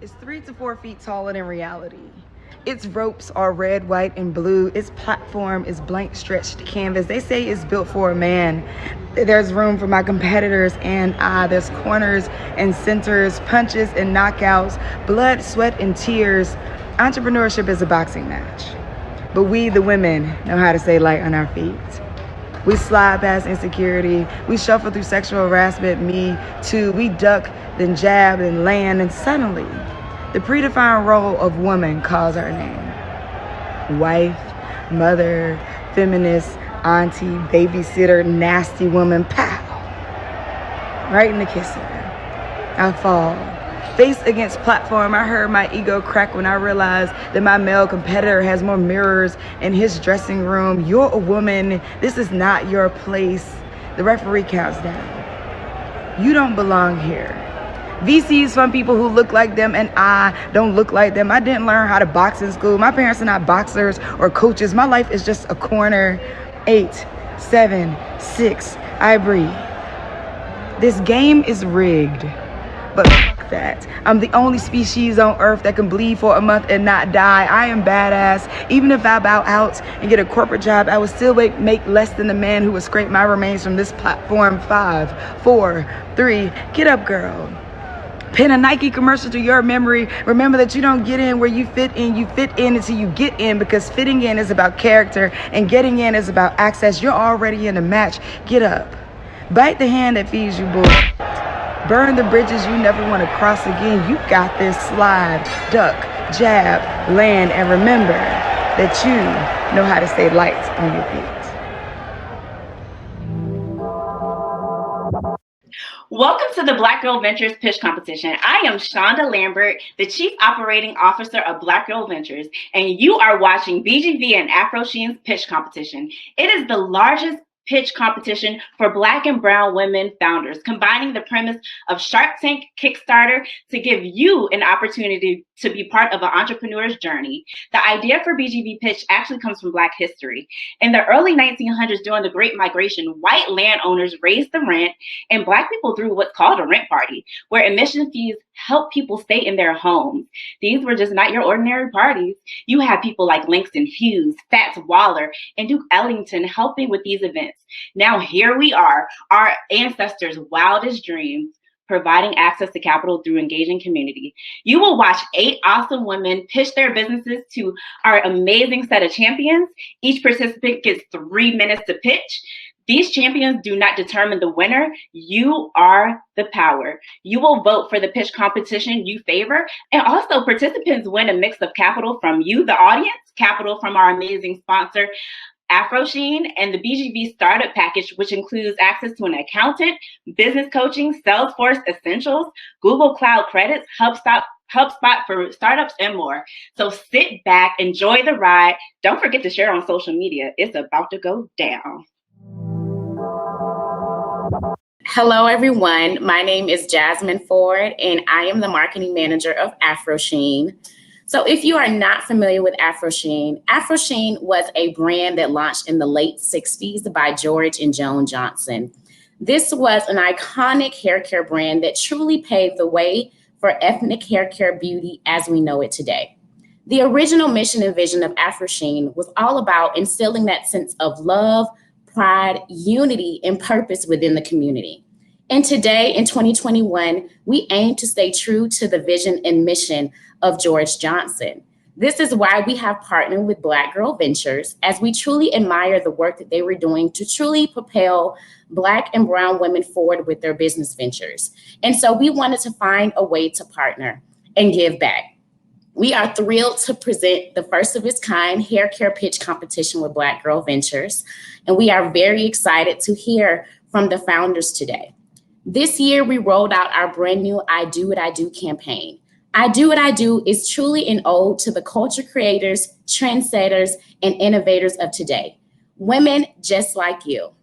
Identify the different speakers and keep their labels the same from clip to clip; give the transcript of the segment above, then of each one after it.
Speaker 1: It's 3 to 4 feet taller than reality. Its ropes are red, white, and blue. Its platform is blank stretched canvas. They say it's built for a man. There's room for my competitors and I. There's corners and centers, punches and knockouts, blood, sweat, and tears. Entrepreneurship is a boxing match. But we, the women, know how to stay light on our feet. We slide past insecurity. We shuffle through sexual harassment, me too. We duck, then jab, then land, and suddenly, the predefined role of woman calls our name. Wife, mother, feminist, auntie, babysitter, nasty woman, pow. Right in the kisser. I fall. Face against platform, I heard my ego crack when I realized that my male competitor has more mirrors in his dressing room. You're a woman. This is not your place. The referee counts down. You don't belong here. VCs from people who look like them and I don't look like them. I didn't learn how to box in school. My parents are not boxers or coaches. My life is just a corner. 8, 7, 6, I breathe. This game is rigged, but fuck that. I'm the only species on earth that can bleed for a month and not die. I am badass. Even if I bow out and get a corporate job, I would still make less than the man who would scrape my remains from this platform. 5, 4, 3, get up, girl. Pin a Nike commercial to your memory. Remember that you don't get in where you fit in. You fit in until you get in, because fitting in is about character and getting in is about access. You're already in a match. Get up. Bite the hand that feeds you, bull. Burn the bridges you never want to cross again. You got this. Slide, duck, jab, land, and remember that you know how to stay light on your feet.
Speaker 2: Welcome to the Black Girl Ventures Pitch Competition. I am Shonda Lambert, the Chief Operating Officer of Black Girl Ventures, and you are watching BGV and AFRO SHEEN's Pitch Competition. It is the largest pitch competition for Black and brown women founders, combining the premise of Shark Tank Kickstarter to give you an opportunity to be part of an entrepreneur's journey. The idea for BGV Pitch actually comes from Black history. In the early 1900s, during the Great Migration, white landowners raised the rent and Black people threw what's called a rent party, where admission fees help people stay in their homes. These were just not your ordinary parties. You had people like Langston Hughes, Fats Waller, and Duke Ellington helping with these events. Now here we are, our ancestors' wildest dreams, providing access to capital through engaging community. You will watch 8 awesome women pitch their businesses to our amazing set of champions. Each participant gets 3 minutes to pitch. These champions do not determine the winner. You are the power. You will vote for the pitch competition you favor. And also participants win a mix of capital from you, the audience, capital from our amazing sponsor, AFRO SHEEN, and the BGV Startup Package, which includes access to an accountant, business coaching, Salesforce Essentials, Google Cloud Credits, HubSpot for startups, and more. So sit back, enjoy the ride. Don't forget to share on social media. It's about to go down.
Speaker 3: Hello, everyone. My name is Jasmine Ford, and I am the marketing manager of AFRO SHEEN. So if you are not familiar with AFRO SHEEN was a brand that launched in the late 60s by George and Joan Johnson. This was an iconic hair care brand that truly paved the way for ethnic hair care beauty as we know it today. The original mission and vision of AFRO SHEEN was all about instilling that sense of love, pride, unity, and purpose within the community. And today, in 2021, we aim to stay true to the vision and mission of George Johnson. This is why we have partnered with Black Girl Ventures, as we truly admire the work that they were doing to truly propel Black and brown women forward with their business ventures. And so we wanted to find a way to partner and give back. We are thrilled to present the first of its kind hair care pitch competition with Black Girl Ventures. And we are very excited to hear from the founders today. This year, we rolled out our brand new I Do What I Do campaign. I Do What I Do is truly an ode to the culture creators, trendsetters, and innovators of today. Women just like you.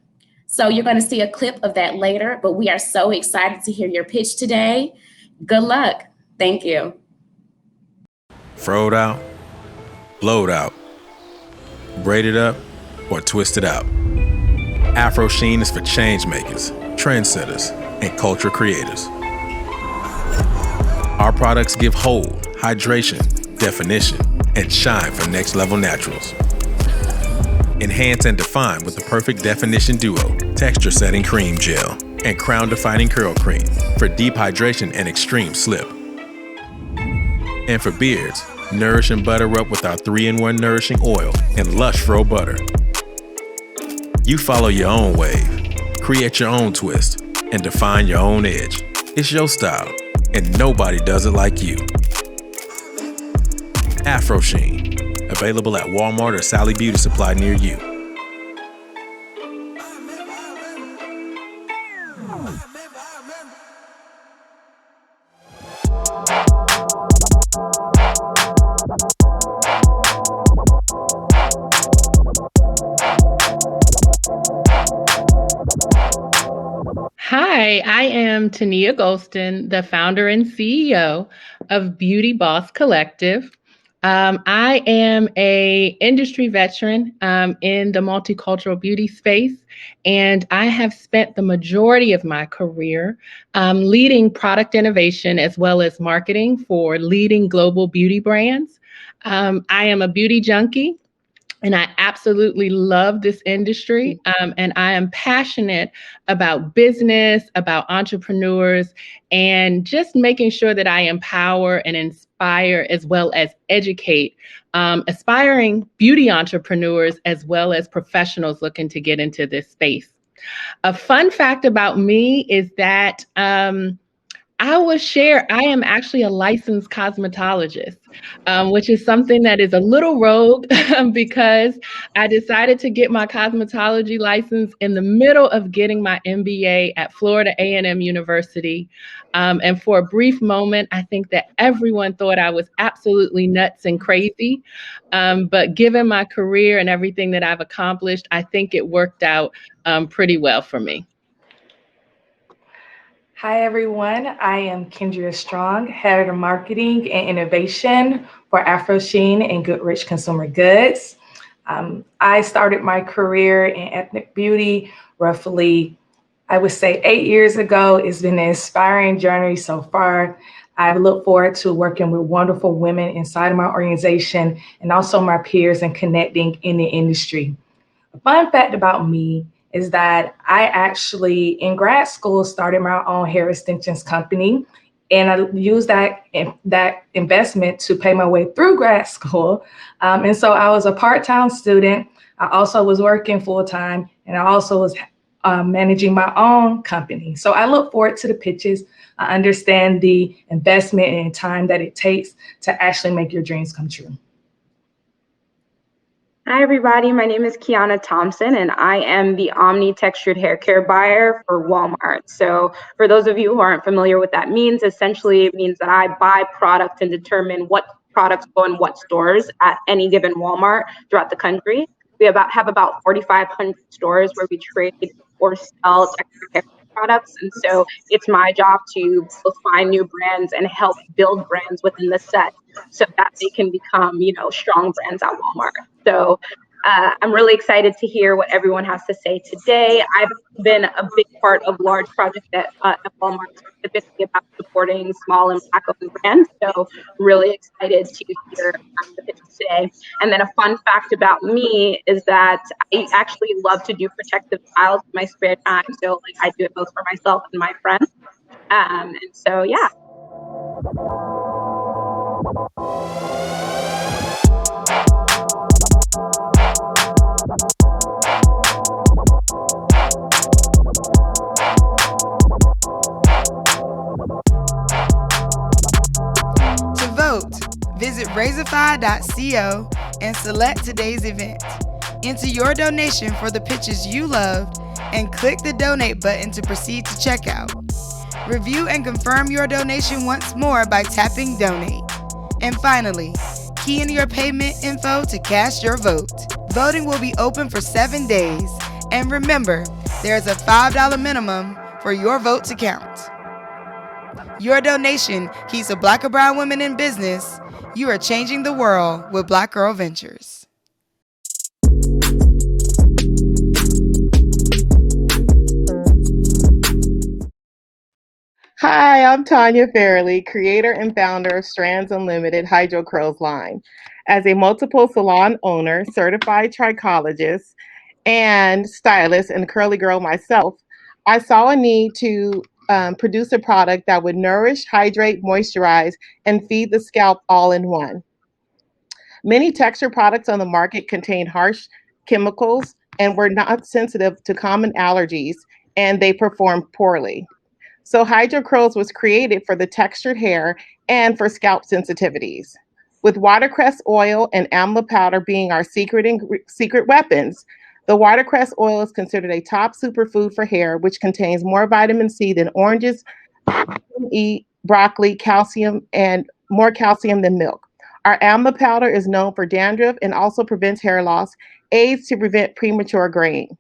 Speaker 3: So you're going to see a clip of that later, but we are so excited to hear your pitch today. Good luck. Thank you.
Speaker 4: Froed out, blowed out, braided up, or twisted out. AFRO SHEEN is for change makers, trendsetters, and culture creators. Our products give hold, hydration, definition, and shine for next level naturals. Enhance and define with the perfect definition duo, texture setting cream gel, and crown defining curl cream for deep hydration and extreme slip. And for beards, nourish and butter up with our 3-in-1 nourishing oil and lush fro butter. You follow your own wave, create your own twist, and define your own edge. It's your style, and nobody does it like you. AFRO SHEEN, available at Walmart or Sally Beauty Supply near you.
Speaker 5: Hi, I am Tania Golston, the founder and CEO of Beauty Boss Collective. I am an industry veteran in the multicultural beauty space, and I have spent the majority of my career leading product innovation as well as marketing for leading global beauty brands. I am a beauty junkie. And I absolutely love this industry. And I am passionate about business, about entrepreneurs, and just making sure that I empower and inspire as well as educate aspiring beauty entrepreneurs as well as professionals looking to get into this space. A fun fact about me is that I will share, I am actually a licensed cosmetologist, which is something that is a little rogue because I decided to get my cosmetology license in the middle of getting my MBA at Florida A&M University. And for a brief moment, I think that everyone thought I was absolutely nuts and crazy. But given my career and everything that I've accomplished, I think it worked out pretty well for me.
Speaker 6: Hi, everyone. I am Kendria Strong, Head of Marketing and Innovation for AFRO SHEEN and Goodrich Consumer Goods. I started my career in ethnic beauty roughly, I would say 8 years ago. It's been an inspiring journey so far. I look forward to working with wonderful women inside of my organization and also my peers and connecting in the industry. A fun fact about me is that I actually, in grad school, started my own hair extensions company, and I used that investment to pay my way through grad school. And so I was a part-time student. I also was working full-time, and I also was managing my own company. So I look forward to the pitches. I understand the investment and time that it takes to actually make your dreams come true.
Speaker 7: Hi, everybody. My name is Kiana Thompson, and I am the Omni Textured Hair Care buyer for Walmart. So for those of you who aren't familiar with that means, essentially it means that I buy product and determine what products go in what stores at any given Walmart throughout the country. We have about 4,500 stores where we trade or sell textured hair products. And so it's my job to both find new brands and help build brands within the set so that they can become, strong brands at Walmart. So I'm really excited to hear what everyone has to say today. I've been a big part of large projects at Walmart, specifically about supporting small and Black-owned brands. So really excited to hear the pitch today. And then a fun fact about me is that I actually love to do protective styles in my spare time. So I do it both for myself and my friends. And so, yeah.
Speaker 1: To vote, visit Razorfy.co and select today's event. Enter your donation for the pitches you loved and click the donate button to proceed to checkout. Review and confirm your donation once more by tapping Donate. And finally, key in your payment info to cast your vote. Voting will be open for 7 days. And remember, there's a $5 minimum for your vote to count. Your donation keeps a Black or brown women in business. You are changing the world with Black Girl Ventures.
Speaker 5: Hi, I'm Tanya Fairley, creator and founder of Strands Unlimited Hydro Curls line. As a multiple salon owner, certified trichologist, and stylist and curly girl myself, I saw a need to produce a product that would nourish, hydrate, moisturize, and feed the scalp all in one. Many texture products on the market contain harsh chemicals and were not sensitive to common allergies, and they performed poorly. So Hydro Curls was created for the textured hair and for scalp sensitivities. With watercress oil and amla powder being our secret weapons, the watercress oil is considered a top superfood for hair, which contains more vitamin C than oranges, E, broccoli, calcium, and more calcium than milk. Our amla powder is known for dandruff and also prevents hair loss, aids to prevent premature graying.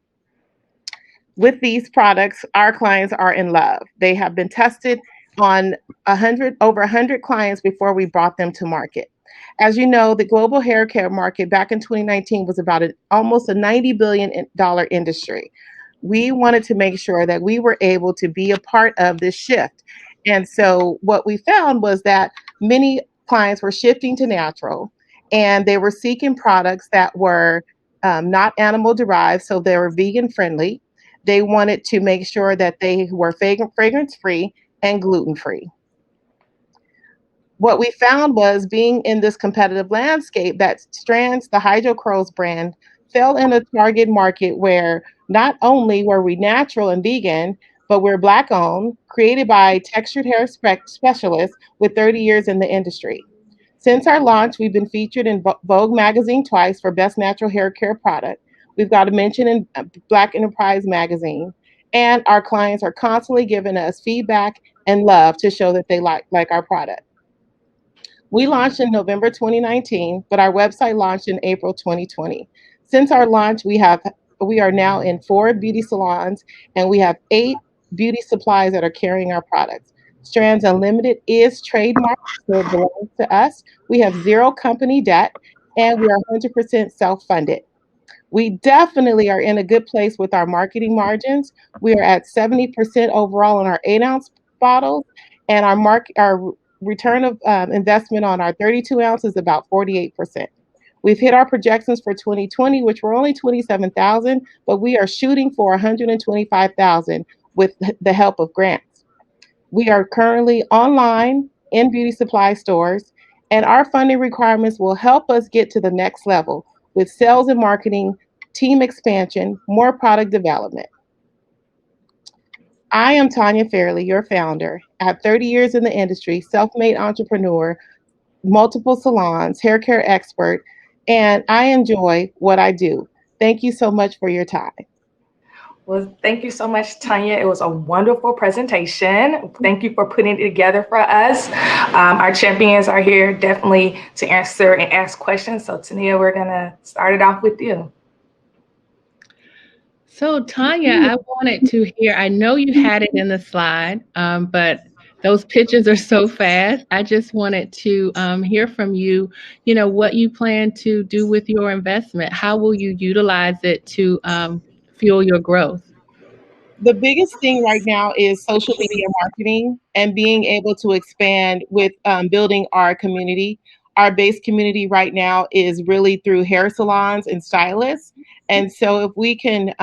Speaker 5: With these products, our clients are in love. They have been tested on over 100 clients before we brought them to market. As you know, the global hair care market back in 2019 was about almost a $90 billion industry. We wanted to make sure that we were able to be a part of this shift. And so what we found was that many clients were shifting to natural, and they were seeking products that were not animal derived, so they were vegan friendly. They wanted to make sure that they were fragrance free and gluten free. What we found was, being in this competitive landscape, that Strands, the Hydro Curls brand, fell in a target market where not only were we natural and vegan, but we're Black owned, created by textured hair specialists with 30 years in the industry. Since our launch, we've been featured in Vogue magazine twice for Best Natural Hair Care Product. We've got a mention in Black Enterprise magazine, and our clients are constantly giving us feedback and love to show that they like our product. We launched in November 2019, but our website launched in April 2020. Since our launch, we are now in 4 beauty salons, and we have 8 beauty supplies that are carrying our products. Strands Unlimited is trademarked, so it belongs to us. We have 0 company debt, and we are 100% self-funded. We definitely are in a good place with our marketing margins. We are at 70% overall on our 8-ounce bottles, and our return of investment on our 32 ounce is about 48%. We've hit our projections for 2020, which were only 27,000, but we are shooting for 125,000 with the help of grants. We are currently online in beauty supply stores, and our funding requirements will help us get to the next level with sales and marketing, team expansion, more product development. I am Tanya Fairley, your founder. I have 30 years in the industry, self-made entrepreneur, multiple salons, hair care expert, and I enjoy what I do. Thank you so much for your time.
Speaker 6: Well, thank you so much, Tanya. It was a wonderful presentation. Thank you for putting it together for us. Our champions are here definitely to answer and ask questions. So, Tania, we're going to start it off with you.
Speaker 5: So, Tanya, I wanted to hear, I know you had it in the slide, but those pictures are so fast. I just wanted to hear from you, what you plan to do with your investment. How will you utilize it to fuel your growth?
Speaker 8: The biggest thing right now is social media marketing and being able to expand with building our community. Our base community right now is really through hair salons and stylists. And so if we can,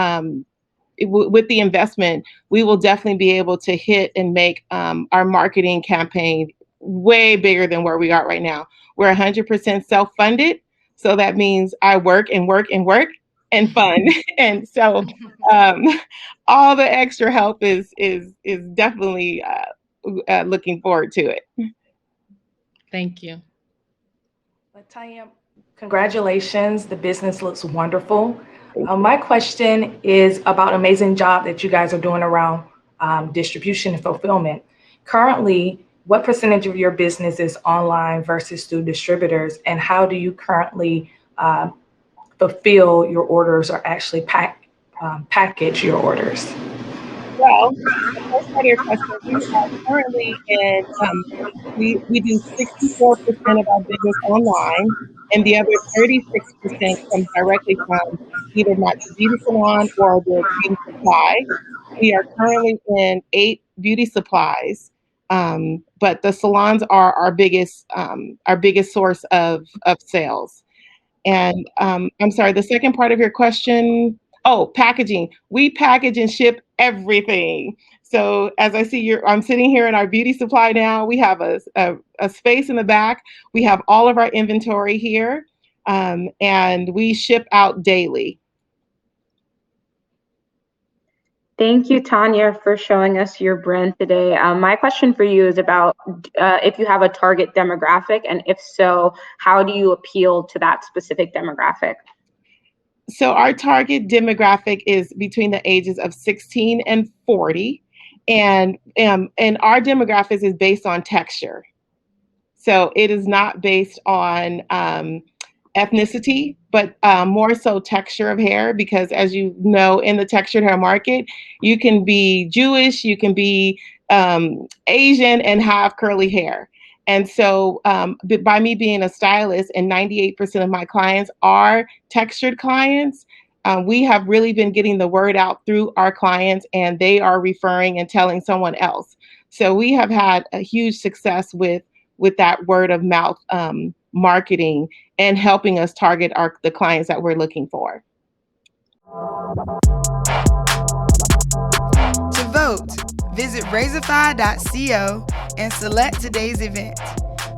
Speaker 8: with the investment, we will definitely be able to hit and make our marketing campaign way bigger than where we are right now. We're 100% self-funded. So that means I work and work and work and fun. And so all the extra help is definitely looking forward to it.
Speaker 5: Thank you.
Speaker 6: Tanya, congratulations. The business looks wonderful. My question is about an amazing job that you guys are doing around distribution and fulfillment. Currently, what percentage of your business is online versus through distributors, and how do you currently fulfill your orders or actually package your orders?
Speaker 8: Well, the first part of your question, we are currently in, we do 64% of our business online, and the other 36% comes directly from either my beauty salon or the beauty supply. We are currently in 8 beauty supplies, but the salons are our biggest source of sales. And I'm sorry, the second part of your question, oh, packaging. We package and ship everything. So as I see I'm sitting here in our beauty supply now. We have a space in the back. We have all of our inventory here, and we ship out daily.
Speaker 7: Thank you, Tanya, for showing us your brand today. My question for you is about if you have a target demographic, and if so, how do you appeal to that specific demographic?
Speaker 8: So our target demographic is between the ages of 16 and 40, and our demographic is based on texture. So it is not based on ethnicity, but more so texture of hair, because as you know, in the textured hair market, you can be Jewish, you can be Asian and have curly hair. And so by me being a stylist and 98% of my clients are textured clients, we have really been getting the word out through our clients, and they are referring and telling someone else. So we have had a huge success with that word of mouth marketing and helping us target the clients that we're looking for.
Speaker 1: To vote, visit Razorfy.co and select today's event.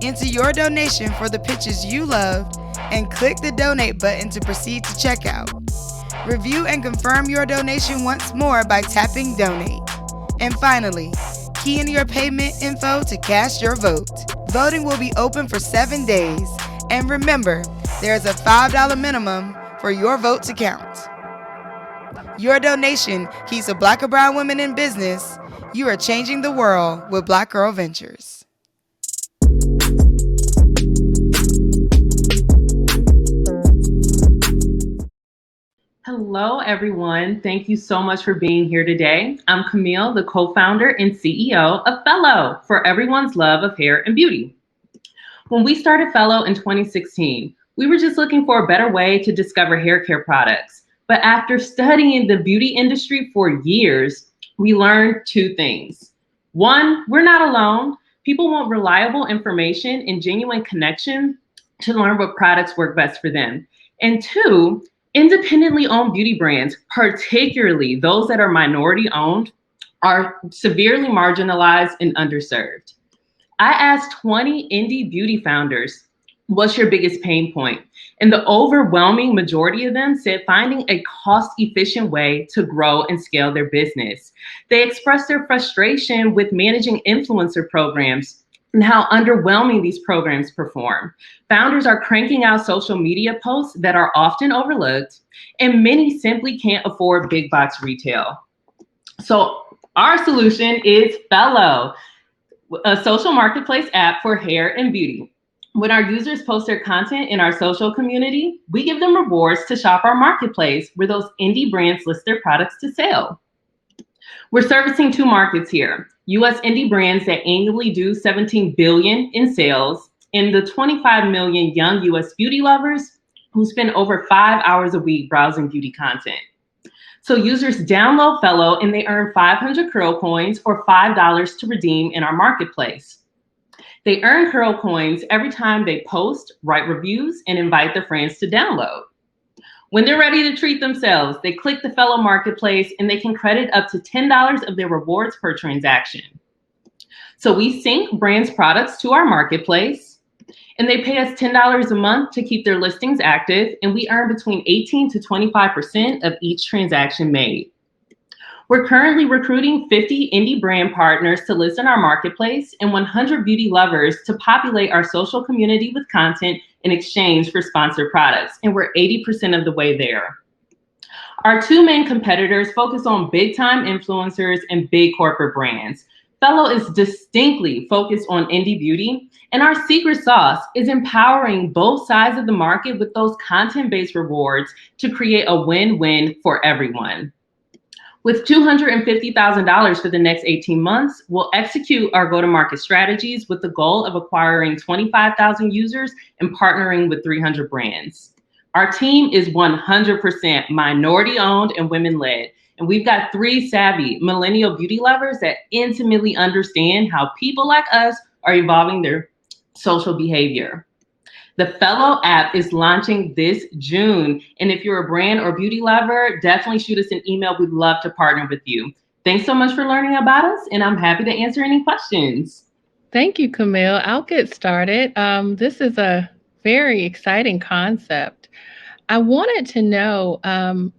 Speaker 1: Enter your donation for the pitches you loved and click the donate button to proceed to checkout. Review and confirm your donation once more by tapping donate. And finally, key in your payment info to cast your vote. Voting will be open for 7 days. And remember, there is a $5 minimum for your vote to count. Your donation keeps a Black or brown women in business. You are changing the world with Black Girl Ventures.
Speaker 5: Hello, everyone. Thank you so much for being here today. I'm Camille, the co-founder and CEO of Fellow, for everyone's love of hair and beauty. When we started Fellow in 2016, we were just looking for a better way to discover hair care products. But after studying the beauty industry for years, we learned 2 things. 1, we're not alone. People want reliable information and genuine connection to learn what products work best for them. And 2, independently owned beauty brands, particularly those that are minority owned, are severely marginalized and underserved. I asked 20 indie beauty founders, what's your biggest pain point? And the overwhelming majority of them said finding a cost-efficient way to grow and scale their business. They expressed their frustration with managing influencer programs and how underwhelming these programs perform. Founders are cranking out social media posts that are often overlooked, and many simply can't afford big box retail. So our solution is Fellow, a social marketplace app for hair and beauty. When our users post their content in our social community, we give them rewards to shop our marketplace where those indie brands list their products to sell. We're servicing 2 markets here: US indie brands that annually do $17 billion in sales, and the 25 million young US beauty lovers who spend over 5 hours a week browsing beauty content. So users download Fellow and they earn 500 Curl Coins or $5 to redeem in our marketplace. They earn Curl Coins every time they post, write reviews, and invite their friends to download. When they're ready to treat themselves, they click the Fellow marketplace and they can credit up to $10 of their rewards per transaction. So we sync brands' products to our marketplace, and they pay us $10 a month to keep their listings active, and we earn between 18 to 25% of each transaction made. We're currently recruiting 50 indie brand partners to list in our marketplace and 100 beauty lovers to populate our social community with content in exchange for sponsored products, and we're 80% of the way there.
Speaker 9: Our two main competitors focus on big-time influencers and big corporate brands. Fellow is distinctly focused on indie beauty, and our secret sauce is empowering both sides of the market with those content-based rewards to create a win-win for everyone. With $250,000 for the next 18 months, we'll execute our go-to-market strategies with the goal of acquiring 25,000 users and partnering with 300 brands. Our team is 100% minority-owned and women-led, and we've got 3 savvy millennial beauty lovers that intimately understand how people like us are evolving their social behavior. The Fellow app is launching this June, and if you're a brand or beauty lover, definitely shoot us an email. We'd love to partner with you. Thanks so much for learning about us, and I'm happy to answer any questions.
Speaker 5: Thank you, Camille. I'll get started. This is a very exciting concept. I wanted to know,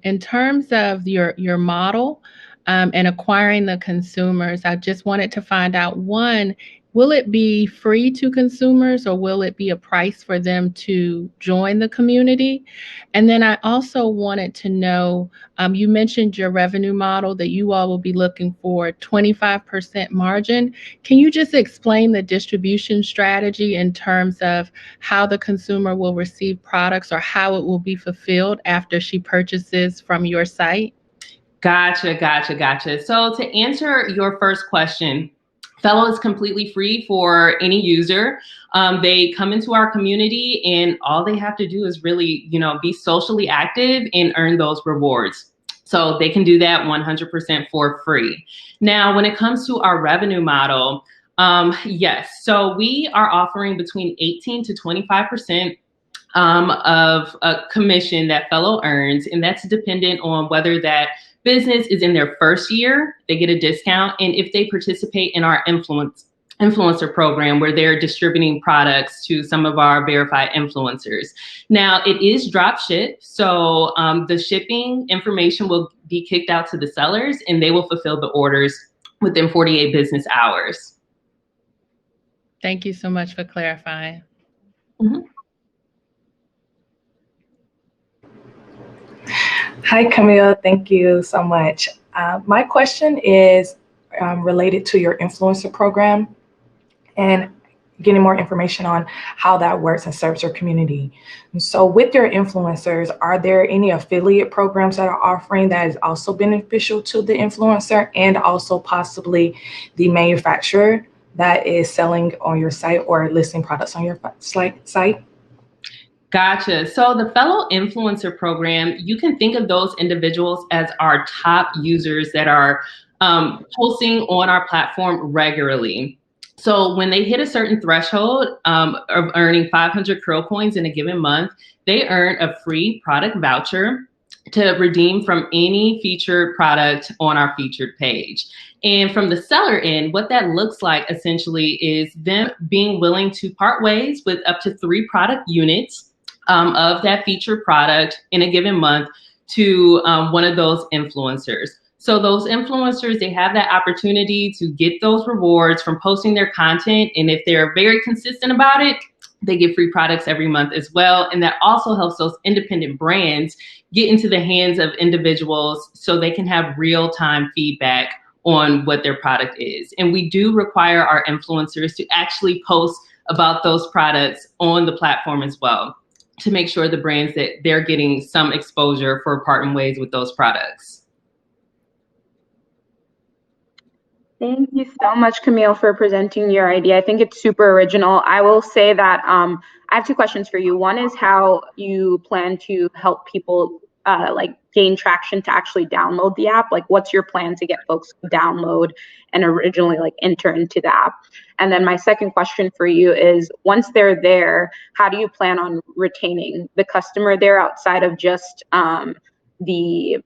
Speaker 5: in terms of your model and acquiring the consumers, I just wanted to find out, one, will it be free to consumers or will it be a price for them to join the community? And then I also wanted to know, you mentioned your revenue model that you all will be looking for 25% margin. Can you just explain the distribution strategy in terms of how the consumer will receive products or how it will be fulfilled after she purchases from your site?
Speaker 9: Gotcha. So to answer your first question, Fellow is completely free for any user. They come into our community and all they have to do is really, be socially active and earn those rewards. So they can do that 100% for free. Now, when it comes to our revenue model, yes. So we are offering between 18 to 25% of a commission that Fellow earns, and that's dependent on whether that business is in their first year, they get a discount. And if they participate in our influencer program where they're distributing products to some of our verified influencers. Now, it is drop ship. So the shipping information will be kicked out to the sellers and they will fulfill the orders within 48 business hours.
Speaker 5: Thank you so much for clarifying.
Speaker 9: Mm-hmm.
Speaker 6: Hi, Camille. Thank you so much. My question is related to your influencer program and getting more information on how that works and serves your community. And so with your influencers, are there any affiliate programs that are offering that is also beneficial to the influencer and also possibly the manufacturer that is selling on your site or listing products on your site?
Speaker 9: Gotcha. So the Fellow Influencer Program, you can think of those individuals as our top users that are posting on our platform regularly. So when they hit a certain threshold of earning 500 Curl Coins in a given month, they earn a free product voucher to redeem from any featured product on our featured page. And from the seller end, what that looks like essentially is them being willing to part ways with up to 3 product units of that featured product in a given month to one of those influencers. So those influencers, they have that opportunity to get those rewards from posting their content. And if they're very consistent about it, they get free products every month as well. And that also helps those independent brands get into the hands of individuals so they can have real-time feedback on what their product is. And we do require our influencers to actually post about those products on the platform as well, to make sure the brands that they're getting some exposure for parting ways with those products.
Speaker 7: Thank you so much, Camille, for presenting your idea. I think it's super original. I will say that I have 2 questions for you. One is how you plan to help people gain traction to actually download the app. Like, what's your plan to get folks to download and originally enter into the app? And then my second question for you is, once they're there, how do you plan on retaining the customer there outside of just the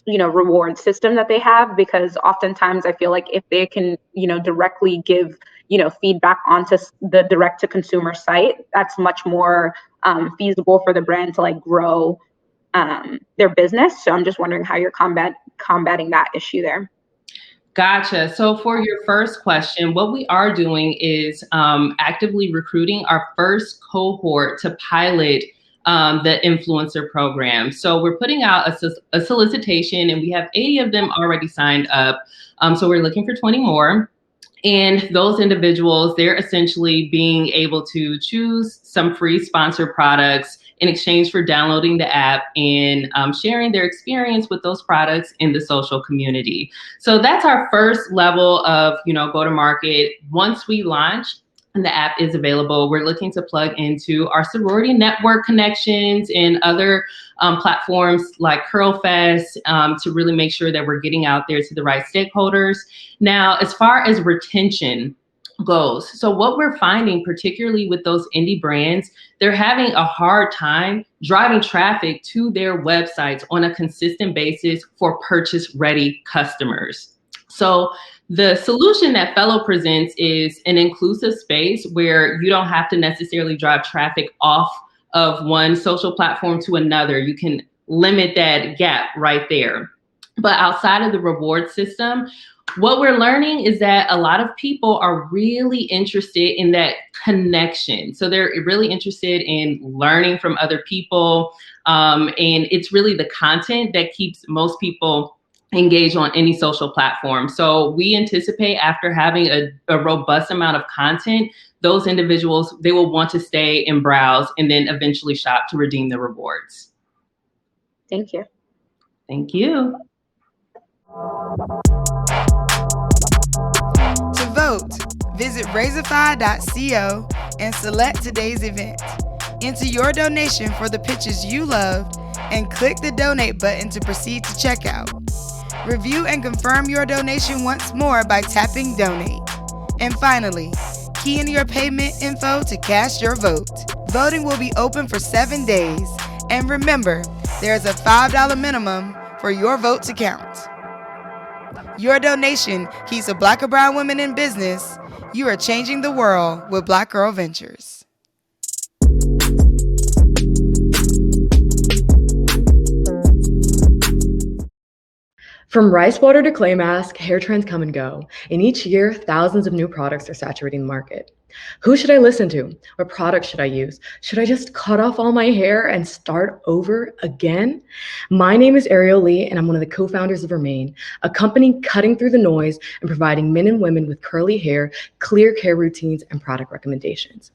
Speaker 7: reward system that they have? Because oftentimes I feel like if they can, directly give, feedback onto the direct to consumer site, that's much more feasible for the brand to grow their business. So I'm just wondering how you're combating that issue there.
Speaker 9: Gotcha. So for your first question, what we are doing is actively recruiting our first cohort to pilot the influencer program. So we're putting out a solicitation, and we have 80 of them already signed up. So we're looking for 20 more. And those individuals, they're essentially being able to choose some free sponsored products in exchange for downloading the app and sharing their experience with those products in the social community. So that's our first level of, go to market. Once we launch and the app is available, we're looking to plug into our sorority network connections and other platforms like CurlFest to really make sure that we're getting out there to the right stakeholders. Now, as far as retention goes, so what we're finding, particularly with those indie brands, they're having a hard time driving traffic to their websites on a consistent basis for purchase-ready customers. So the solution that Fellow presents is an inclusive space where you don't have to necessarily drive traffic off of one social platform to another. You can limit that gap right there. But outside of the reward system, what we're learning is that a lot of people are really interested in that connection. So they're really interested in learning from other people. And it's really the content that keeps most people engaged on any social platform. So we anticipate after having a robust amount of content, those individuals, they will want to stay and browse and then eventually shop to redeem the rewards.
Speaker 7: Thank you.
Speaker 9: Thank you.
Speaker 1: To vote, visit Razorfy.co and select today's event. Enter your donation for the pitches you loved and click the donate button to proceed to checkout. Review and confirm your donation once more by tapping donate. And finally, key in your payment info to cast your vote. Voting will be open for 7 days. And remember, there's a $5 minimum for your vote to count. Your donation keeps a Black or brown women in business. You are changing the world with Black Girl Ventures.
Speaker 10: From rice water to clay mask, hair trends come and go. And each year, thousands of new products are saturating the market. Who should I listen to? What products should I use? Should I just cut off all my hair and start over again? My name is Ariel Lee, and I'm one of the co-founders of Remain, a company cutting through the noise and providing men and women with curly hair, clear care routines, and product recommendations.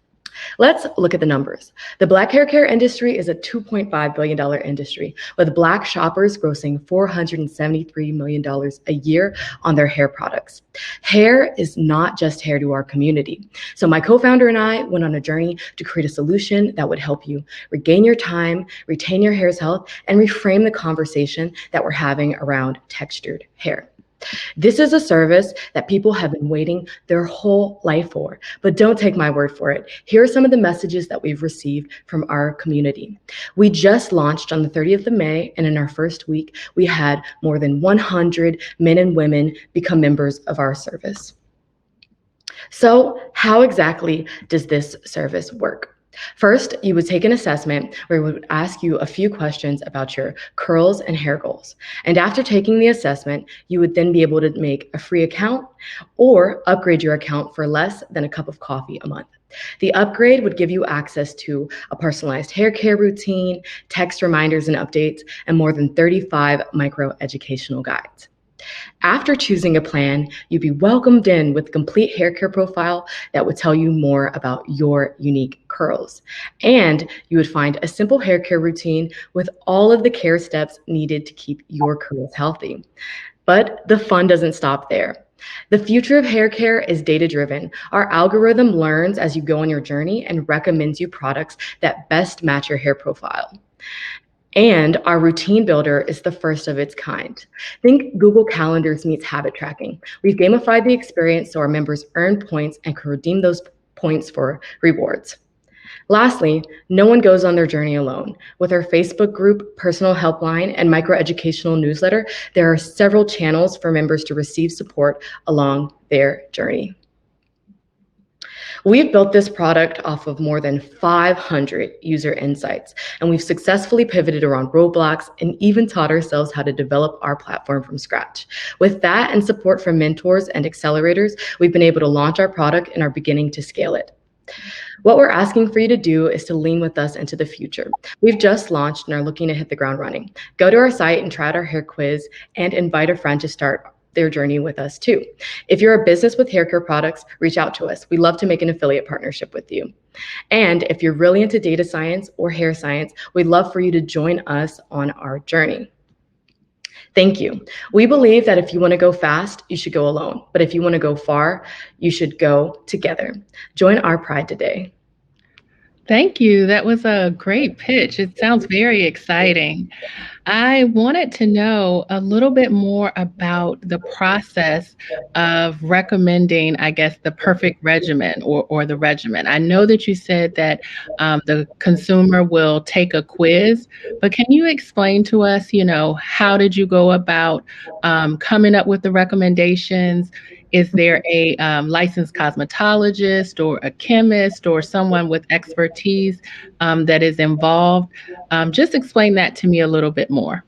Speaker 10: Let's look at the numbers. The Black hair care industry is a $2.5 billion industry, with Black shoppers grossing $473 million a year on their hair products. Hair is not just hair to our community. So my co-founder and I went on a journey to create a solution that would help you regain your time, retain your hair's health, and reframe the conversation that we're having around textured hair. This is a service that people have been waiting their whole life for, but don't take my word for it. Here are some of the messages that we've received from our community. We just launched on the 30th of May, and in our first week, we had more than 100 men and women become members of our service. So how exactly does this service work? First, you would take an assessment where we would ask you a few questions about your curls and hair goals. And after taking the assessment, you would then be able to make a free account or upgrade your account for less than a cup of coffee a month. The upgrade would give you access to a personalized hair care routine, text reminders and updates, and more than 35 micro-educational guides. After choosing a plan, you'd be welcomed in with a complete hair care profile that would tell you more about your unique curls. And you would find a simple hair care routine with all of the care steps needed to keep your curls healthy. But the fun doesn't stop there. The future of hair care is data-driven. Our algorithm learns as you go on your journey and recommends you products that best match your hair profile. And our routine builder is the first of its kind. Think Google Calendars meets habit tracking. We've gamified the experience so our members earn points and can redeem those points for rewards. Lastly, no one goes on their journey alone. With our Facebook group, personal helpline, and microeducational newsletter, there are several channels for members to receive support along their journey. We've built this product off of more than 500 user insights, and we've successfully pivoted around roadblocks and even taught ourselves how to develop our platform from scratch. With that and support from mentors and accelerators, we've been able to launch our product and are beginning to scale it. What we're asking for you to do is to lean with us into the future. We've just launched and are looking to hit the ground running. Go to our site and try out our hair quiz and invite a friend to start their journey with us too. If you're a business with hair care products, reach out to us. We'd love to make an affiliate partnership with you. And if you're really into data science or hair science, we'd love for you to join us on our journey. Thank you. We believe that if you want to go fast, you should go alone. But if you want to go far, you should go together. Join our pride today.
Speaker 5: Thank you. That was a great pitch. It sounds very exciting. I wanted to know a little bit more about the process of recommending, I guess, the perfect regimen or the regimen. I know that you said that the consumer will take a quiz, but can you explain to us, how did you go about coming up with the recommendations? Is there a licensed cosmetologist or a chemist or someone with expertise that is involved? Just explain that to me a little bit more.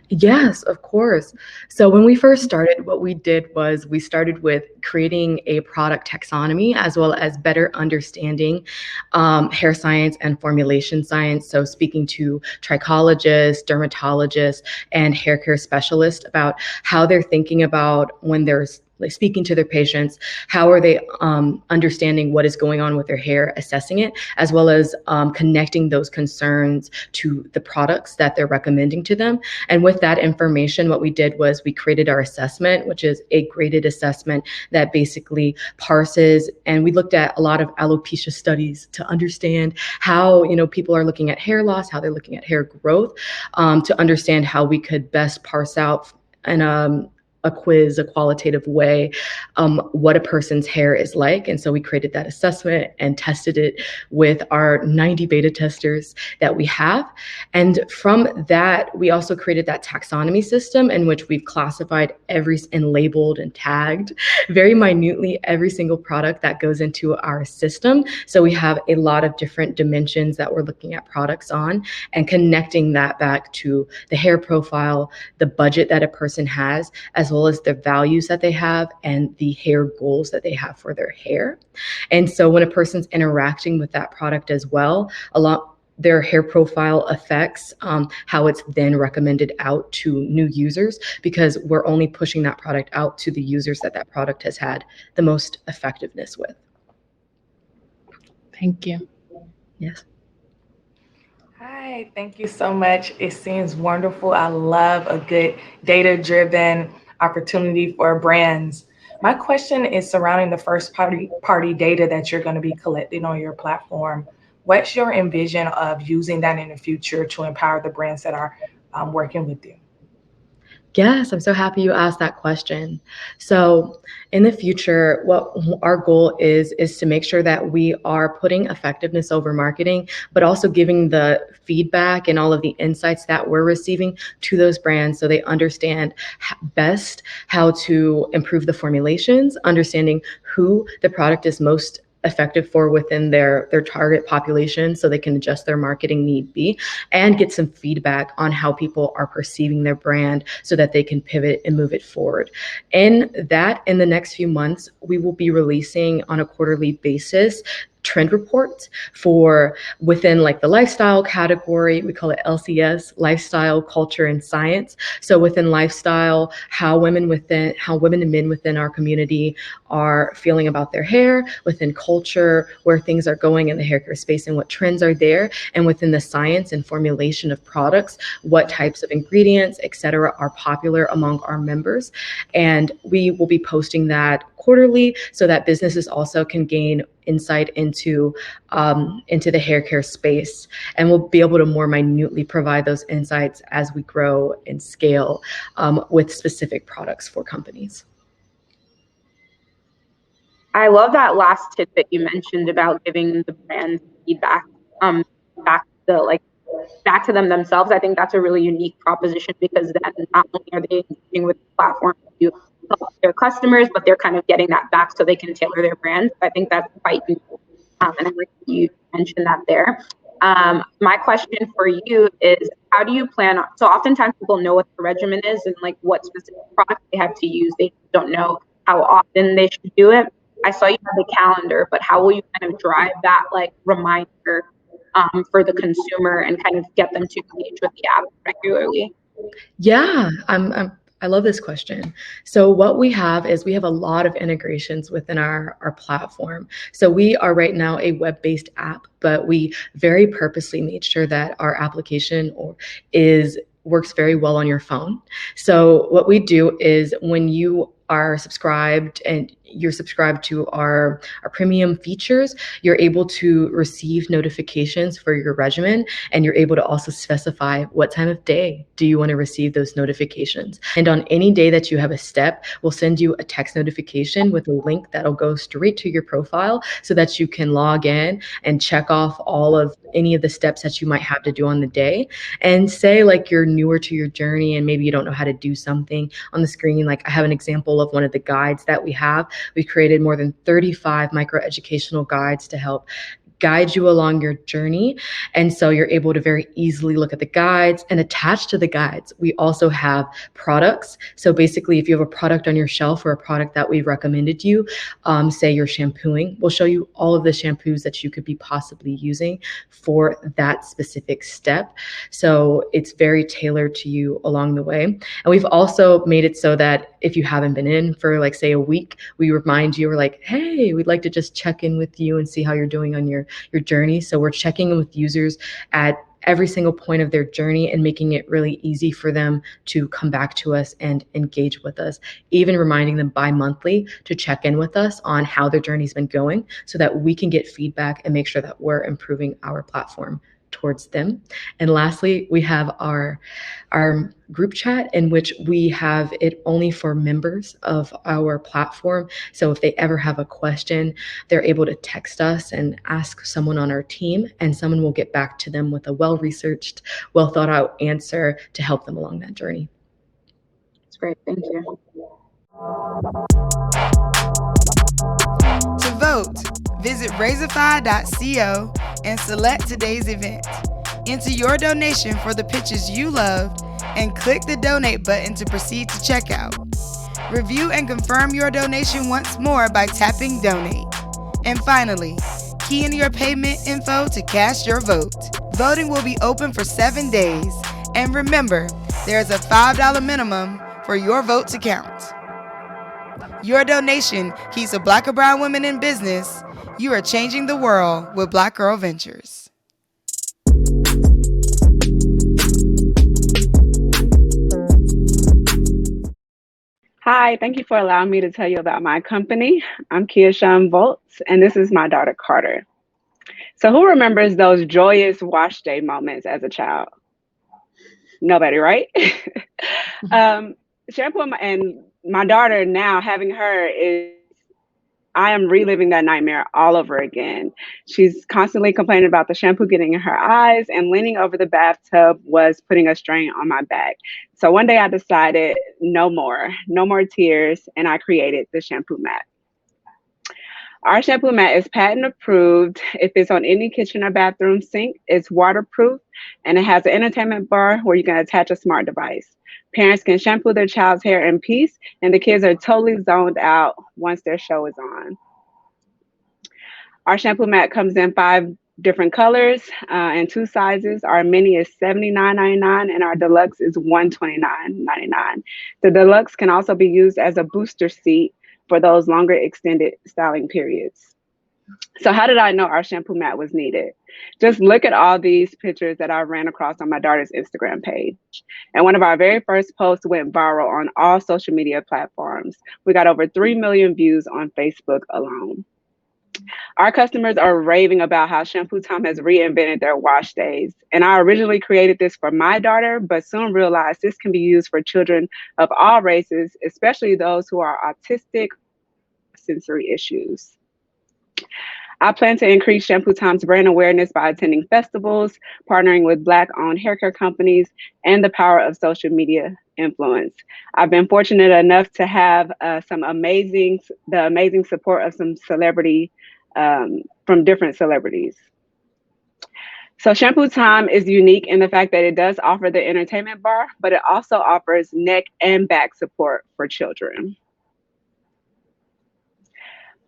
Speaker 10: Yes, of course. So when we first started, what we did was we started with creating a product taxonomy as well as better understanding hair science and formulation science. So speaking to trichologists, dermatologists, and hair care specialists about how they're thinking about when they're speaking to their patients, how are they understanding what is going on with their hair, assessing it, as well as connecting those concerns to the products that they're recommending to them. And with that information, what we did was we created our assessment, which is a graded assessment that basically parses, and we looked at a lot of alopecia studies to understand how people are looking at hair loss, how they're looking at hair growth, to understand how we could best parse out and a quiz, a qualitative way, what a person's hair is like. And so we created that assessment and tested it with our 90 beta testers that we have. And from that, we also created that taxonomy system in which we've classified and labeled and tagged very minutely every single product that goes into our system. So we have a lot of different dimensions that we're looking at products on and connecting that back to the hair profile, the budget that a person has, as well as the values that they have and the hair goals that they have for their hair. And so when a person's interacting with that product as well, their hair profile affects how it's then recommended out to new users, because we're only pushing that product out to the users that product has had the most effectiveness with.
Speaker 5: Thank you.
Speaker 10: Yes.
Speaker 6: Hi, thank you so much. It seems wonderful. I love a good data-driven opportunity for brands. My question is surrounding the first party data that you're going to be collecting on your platform. What's your envision of using that in the future to empower the brands that are working with you?
Speaker 10: Yes, I'm so happy you asked that question. So in the future, what our goal is to make sure that we are putting effectiveness over marketing, but also giving the feedback and all of the insights that we're receiving to those brands so they understand best how to improve the formulations, understanding who the product is most effective for within their target population so they can adjust their marketing need be, and get some feedback on how people are perceiving their brand so that they can pivot and move it forward. In the next few months, we will be releasing on a quarterly basis trend reports for within like the lifestyle category. We call it LCS, lifestyle, culture, and science. So within lifestyle, how women and men within our community are feeling about their hair, within culture, where things are going in the hair care space and what trends are there, and within the science and formulation of products, what types of ingredients, et cetera, are popular among our members. And we will be posting that quarterly so that businesses also can gain insight into the hair care space, and we'll be able to more minutely provide those insights as we grow and scale with specific products for companies.
Speaker 7: I love that last tidbit you mentioned about giving the brand feedback back to them themselves. I think that's a really unique proposition, because then not only are they engaging with the platform to help their customers, but they're kind of getting that back so they can tailor their brand. I think that's quite unique. And I like you mentioned that there. My question for you is, how do you plan on, so oftentimes people know what the regimen is and like what specific product they have to use. They don't know how often they should do it. I saw you have the calendar, but how will you kind of drive that like reminder for the consumer and kind of get them to engage with the app regularly?
Speaker 10: Yeah, I love this question. So what we have is we have a lot of integrations within our platform. So we are right now a web-based app, but we very purposely made sure that our application works very well on your phone. So what we do is when you are subscribed and you're subscribed to our premium features, you're able to receive notifications for your regimen, and you're able to also specify what time of day do you want to receive those notifications. And on any day that you have a step, we'll send you a text notification with a link that'll go straight to your profile so that you can log in and check off any of the steps that you might have to do on the day. And say like you're newer to your journey and maybe you don't know how to do something on the screen. Like I have an example of one of the guides that we have. We created more than 35 micro-educational guides to help guide you along your journey. And so you're able to very easily look at the guides, and attached to the guides, we also have products. So basically, if you have a product on your shelf or a product that we've recommended you, say you're shampooing, we'll show you all of the shampoos that you could be possibly using for that specific step. So it's very tailored to you along the way. And we've also made it so that if you haven't been in for like, say, a week, we remind you, we're like, hey, we'd like to just check in with you and see how you're doing on your journey. So we're checking in with users at every single point of their journey and making it really easy for them to come back to us and engage with us, even reminding them bi-monthly to check in with us on how their journey's been going so that we can get feedback and make sure that we're improving our platform towards them. And lastly, we have our group chat, in which we have it only for members of our platform. So if they ever have a question, they're able to text us and ask someone on our team, and someone will get back to them with a well-researched, well-thought-out answer to help them along that journey.
Speaker 7: That's great. Thank you.
Speaker 1: To vote, visit Razorfy.co and select today's event. Enter your donation for the pitches you loved and click the donate button to proceed to checkout. Review and confirm your donation once more by tapping donate. And finally, key in your payment info to cast your vote. Voting will be open for 7 days. And remember, there is a $5 minimum for your vote to count. Your donation keeps a Black or brown women in business. You are changing the world with Black Girl Ventures.
Speaker 11: Hi, thank you for allowing me to tell you about my company. I'm Keisha Volts, and this is my daughter, Carter. So who remembers those joyous wash day moments as a child? Nobody, right? Shampoo and my daughter now, having her, I am reliving that nightmare all over again. She's constantly complaining about the shampoo getting in her eyes, and leaning over the bathtub was putting a strain on my back. So one day I decided no more tears, and I created the Shampoo Mat. Our Shampoo Mat is patent approved. If it's on any kitchen or bathroom sink, it's waterproof, and it has an entertainment bar where you can attach a smart device. Parents can shampoo their child's hair in peace, and the kids are totally zoned out once their show is on. Our Shampoo Mat comes in 5 different colors and 2 sizes. Our mini is $79.99 and our deluxe is $129.99. The deluxe can also be used as a booster seat for those longer extended styling periods. So how did I know our Shampoo Mat was needed? Just look at all these pictures that I ran across on my daughter's Instagram page. And one of our very first posts went viral on all social media platforms. We got over 3 million views on Facebook alone. Our customers are raving about how Shampoo Time has reinvented their wash days. And I originally created this for my daughter, but soon realized this can be used for children of all races, especially those who are autistic, sensory issues. I plan to increase Shampoo Time's brand awareness by attending festivals, partnering with Black-owned hair care companies, and the power of social media influence. I've been fortunate enough to have the amazing support of some from different celebrities. So Shampoo Time is unique in the fact that it does offer the entertainment bar, but it also offers neck and back support for children.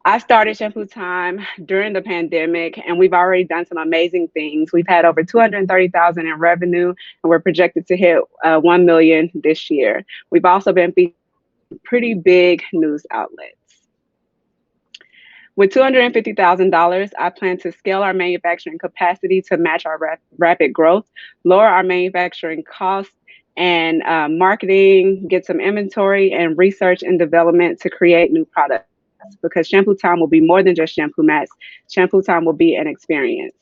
Speaker 11: I started Shampoo Time during the pandemic, and we've already done some amazing things. We've had over 230,000 in revenue, and we're projected to hit 1 million this year. We've also been featured in pretty big news outlets. With $250,000, I plan to scale our manufacturing capacity to match our rapid growth, lower our manufacturing costs, and marketing, get some inventory, and research and development to create new products. Because Shampoo Time will be more than just shampoo mats. Shampoo Time will be an experience.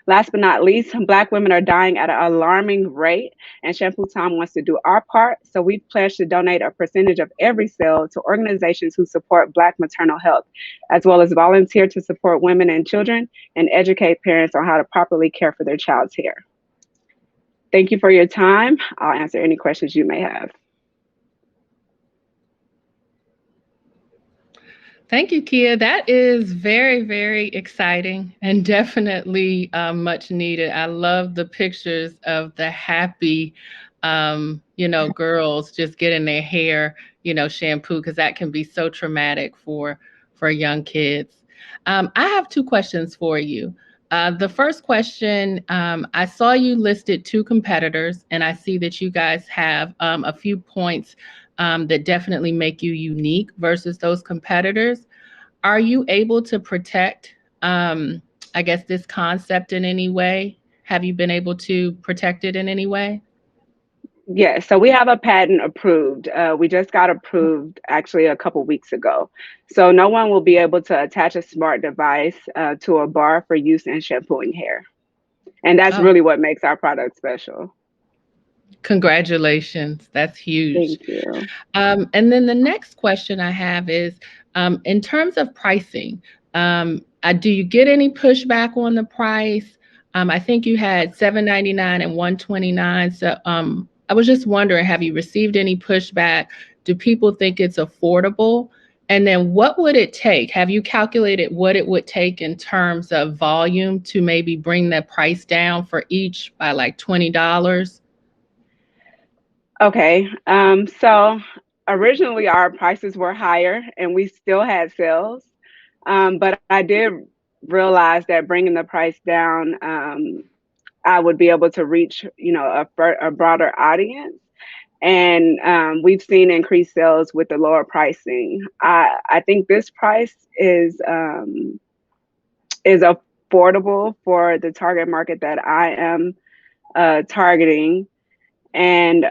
Speaker 11: Last but not least, Black women are dying at an alarming rate, and Shampoo Time wants to do our part. So we've pledged to donate a percentage of every sale to organizations who support Black maternal health, as well as volunteer to support women and children and educate parents on how to properly care for their child's hair. Thank you for your time. I'll answer any questions you may have.
Speaker 5: Thank you, Kia. That is very, very exciting and definitely much needed. I love the pictures of the happy, girls just getting their hair, shampoo, because that can be so traumatic for young kids. I have two questions for you. The first question, I saw you listed two competitors, and I see that you guys have a few points that definitely make you unique versus those competitors. Are you able to protect, this concept in any way? Have you been able to protect it in any way?
Speaker 11: Yes, so we have a patent approved. We just got approved actually a couple weeks ago. So no one will be able to attach a smart device to a bar for use in shampooing hair. And that's really what makes our product special.
Speaker 5: Congratulations. That's huge.
Speaker 11: Thank you.
Speaker 5: And then the next question I have is, in terms of pricing, do you get any pushback on the price? I think you had $7.99 and $129. So I was just wondering, have you received any pushback? Do people think it's affordable? And then what would it take? Have you calculated what it would take in terms of volume to maybe bring the price down for each by like $20?
Speaker 11: Okay, so originally our prices were higher and we still had sales, but I did realize that bringing the price down, I would be able to reach, a broader audience. And we've seen increased sales with the lower pricing. I think this price is affordable for the target market that I am targeting. And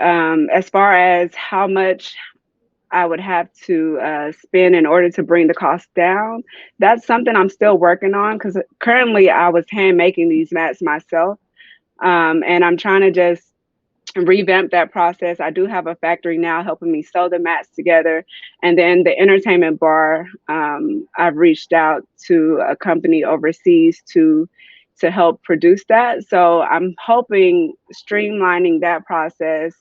Speaker 11: as far as how much I would have to spend in order to bring the cost down, that's something I'm still working on, because currently I was hand making these mats myself. And I'm trying to just revamp that process. I do have a factory now helping me sew the mats together. And then the entertainment bar, I've reached out to a company overseas to help produce that. So I'm hoping streamlining that process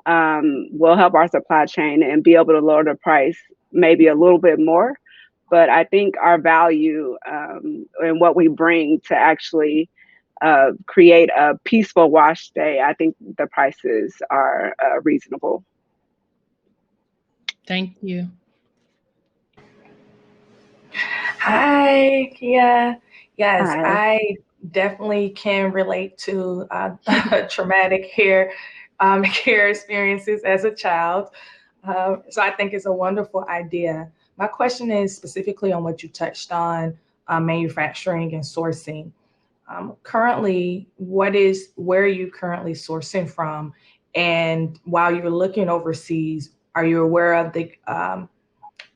Speaker 11: will help our supply chain and be able to lower the price maybe a little bit more. But I think our value and what we bring to actually create a peaceful wash day, I think the prices are reasonable.
Speaker 5: Thank you.
Speaker 6: Hi, Kia. Yes,
Speaker 11: Hi.
Speaker 6: I definitely can relate to traumatic hair experiences as a child. So I think it's a wonderful idea. My question is specifically on what you touched on, manufacturing and sourcing. Currently, where are you currently sourcing from? And while you're looking overseas, are you aware of the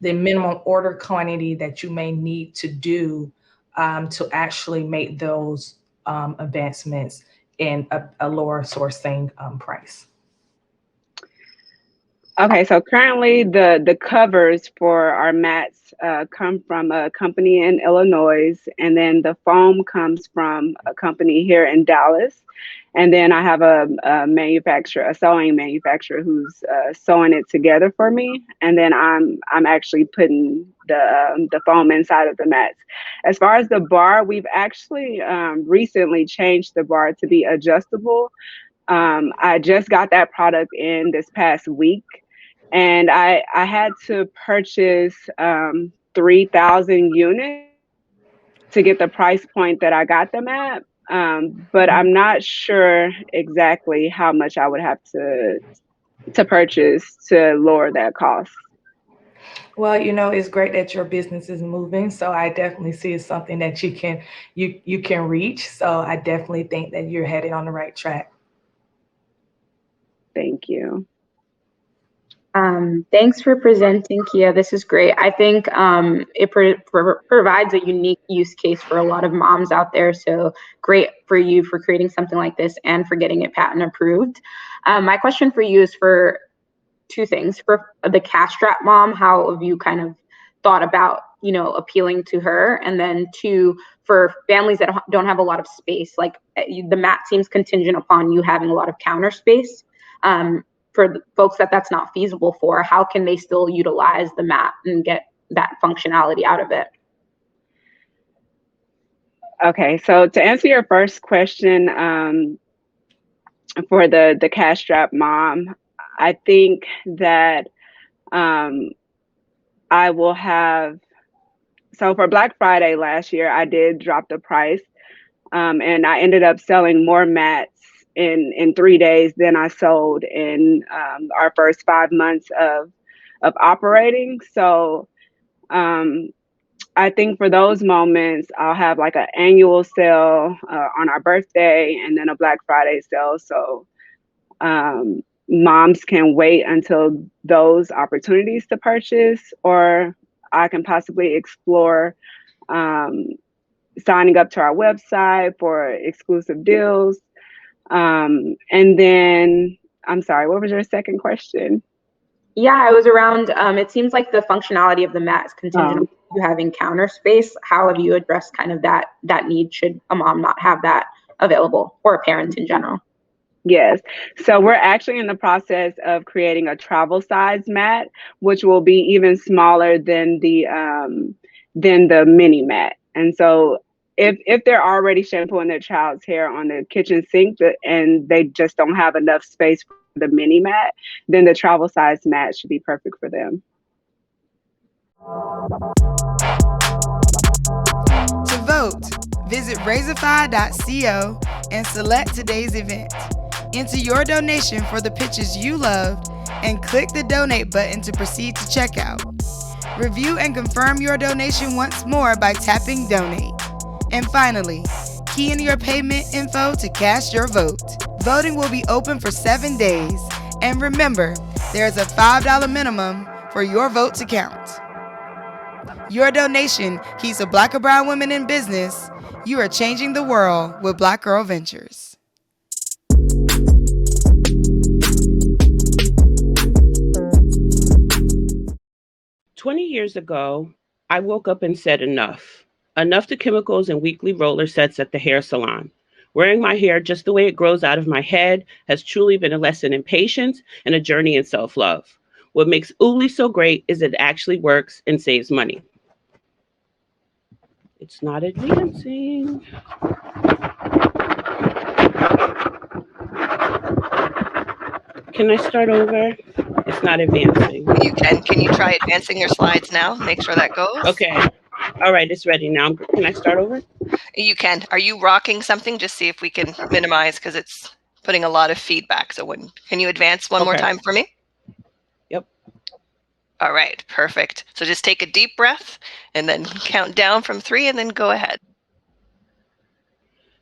Speaker 6: minimum order quantity that you may need to do to actually make those advancements in a lower sourcing price?
Speaker 11: Okay, so currently the covers for our mats come from a company in Illinois, and then the foam comes from a company here in Dallas. And then I have a sewing manufacturer who's sewing it together for me. And then I'm actually putting the foam inside of the mats. As far as the bar, we've actually recently changed the bar to be adjustable. I just got that product in this past week. And I had to purchase 3,000 units to get the price point that I got them at. But I'm not sure exactly how much I would have to purchase to lower that cost.
Speaker 6: Well, you know, it's great that your business is moving. So I definitely see it's something that you can reach. So I definitely think that you're headed on the right track.
Speaker 11: Thank you.
Speaker 7: Thanks for presenting, Kia. This is great. I think it provides a unique use case for a lot of moms out there. So great for you for creating something like this and for getting it patent approved. My question for you is for two things. For the cash strap mom, how have you kind of thought about, you know, appealing to her? And then two, for families that don't have a lot of space, like the mat seems contingent upon you having a lot of counter space. For the folks that's not feasible for, how can they still utilize the mat and get that functionality out of it?
Speaker 11: Okay, so to answer your first question, for the cash strap mom, I think that I will have, so for Black Friday last year, I did drop the price, and I ended up selling more mats in 3 days than I sold in our first 5 months of operating. So I think for those moments, I'll have like an annual sale on our birthday and then a Black Friday sale. So moms can wait until those opportunities to purchase, or I can possibly explore signing up to our website for exclusive deals. And then, I'm sorry, what was your second question?
Speaker 7: Yeah, it was around, it seems like the functionality of the mat is contingent on you having counter space. How have you addressed kind of that need should a mom not have that available, or a parent in general?
Speaker 11: Yes. So we're actually in the process of creating a travel size mat, which will be even smaller than the mini mat. And so if they're already shampooing their child's hair on the kitchen sink and they just don't have enough space for the mini mat, then the travel size mat should be perfect for them.
Speaker 1: To vote, visit Razorfy.co and select today's event. Enter your donation for the pitches you loved and click the donate button to proceed to checkout. Review and confirm your donation once more by tapping donate. And finally, key in your payment info to cast your vote. Voting will be open for 7 days. And remember, there's a $5 minimum for your vote to count. Your donation keeps a Black or brown women in business. You are changing the world with Black Girl Ventures.
Speaker 12: "20 years ago, I woke up and said enough. Enough to chemicals and weekly roller sets at the hair salon. Wearing my hair just the way it grows out of my head has truly been a lesson in patience and a journey in self-love. What makes Uli so great is it actually works and saves money." It's not advancing. Can I start over? It's not advancing.
Speaker 13: You can. Can you try advancing your slides now? Make sure that goes.
Speaker 12: Okay. All right, it's ready now. Can I start over?
Speaker 13: You can. Are you rocking something? Just see if we can minimize, because it's putting a lot of feedback. So can you advance one more time for me?
Speaker 12: Yep.
Speaker 13: All right, perfect. So just take a deep breath and then count down from 3 and then go ahead.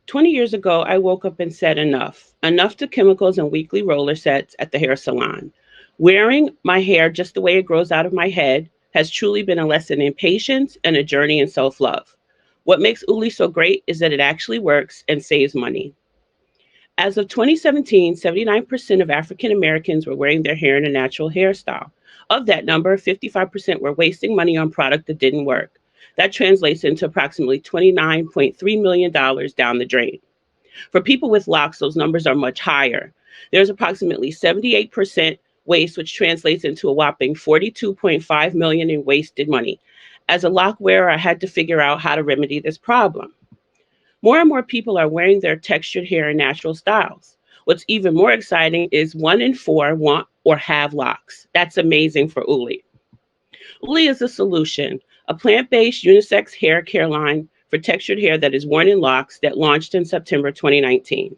Speaker 12: 20 years ago, I woke up and said enough. Enough to chemicals and weekly roller sets at the hair salon. Wearing my hair just the way it grows out of my head has truly been a lesson in patience and a journey in self-love. What makes Uli so great is that it actually works and saves money. As of 2017, 79% of African Americans were wearing their hair in a natural hairstyle. Of that number, 55% were wasting money on product that didn't work. That translates into approximately $29.3 million down the drain. For people with locks, those numbers are much higher. There's approximately 78% waste, which translates into a whopping $42.5 million in wasted money. As a lock wearer, I had to figure out how to remedy this problem. More and more people are wearing their textured hair in natural styles. What's even more exciting is 1 in 4 want or have locks. That's amazing for Uli. Uli is a solution, a plant-based unisex hair care line for textured hair that is worn in locks that launched in September 2019.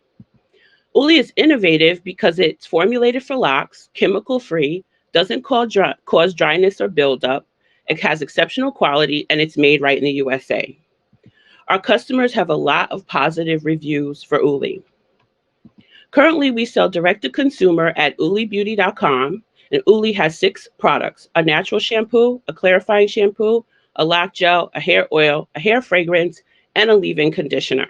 Speaker 12: Uli is innovative because it's formulated for locks, chemical-free, doesn't cause dryness or buildup, it has exceptional quality, and it's made right in the USA. Our customers have a lot of positive reviews for Uli. Currently, we sell direct to consumer at ulibeauty.com, and Uli has 6 products: a natural shampoo, a clarifying shampoo, a lock gel, a hair oil, a hair fragrance, and a leave-in conditioner.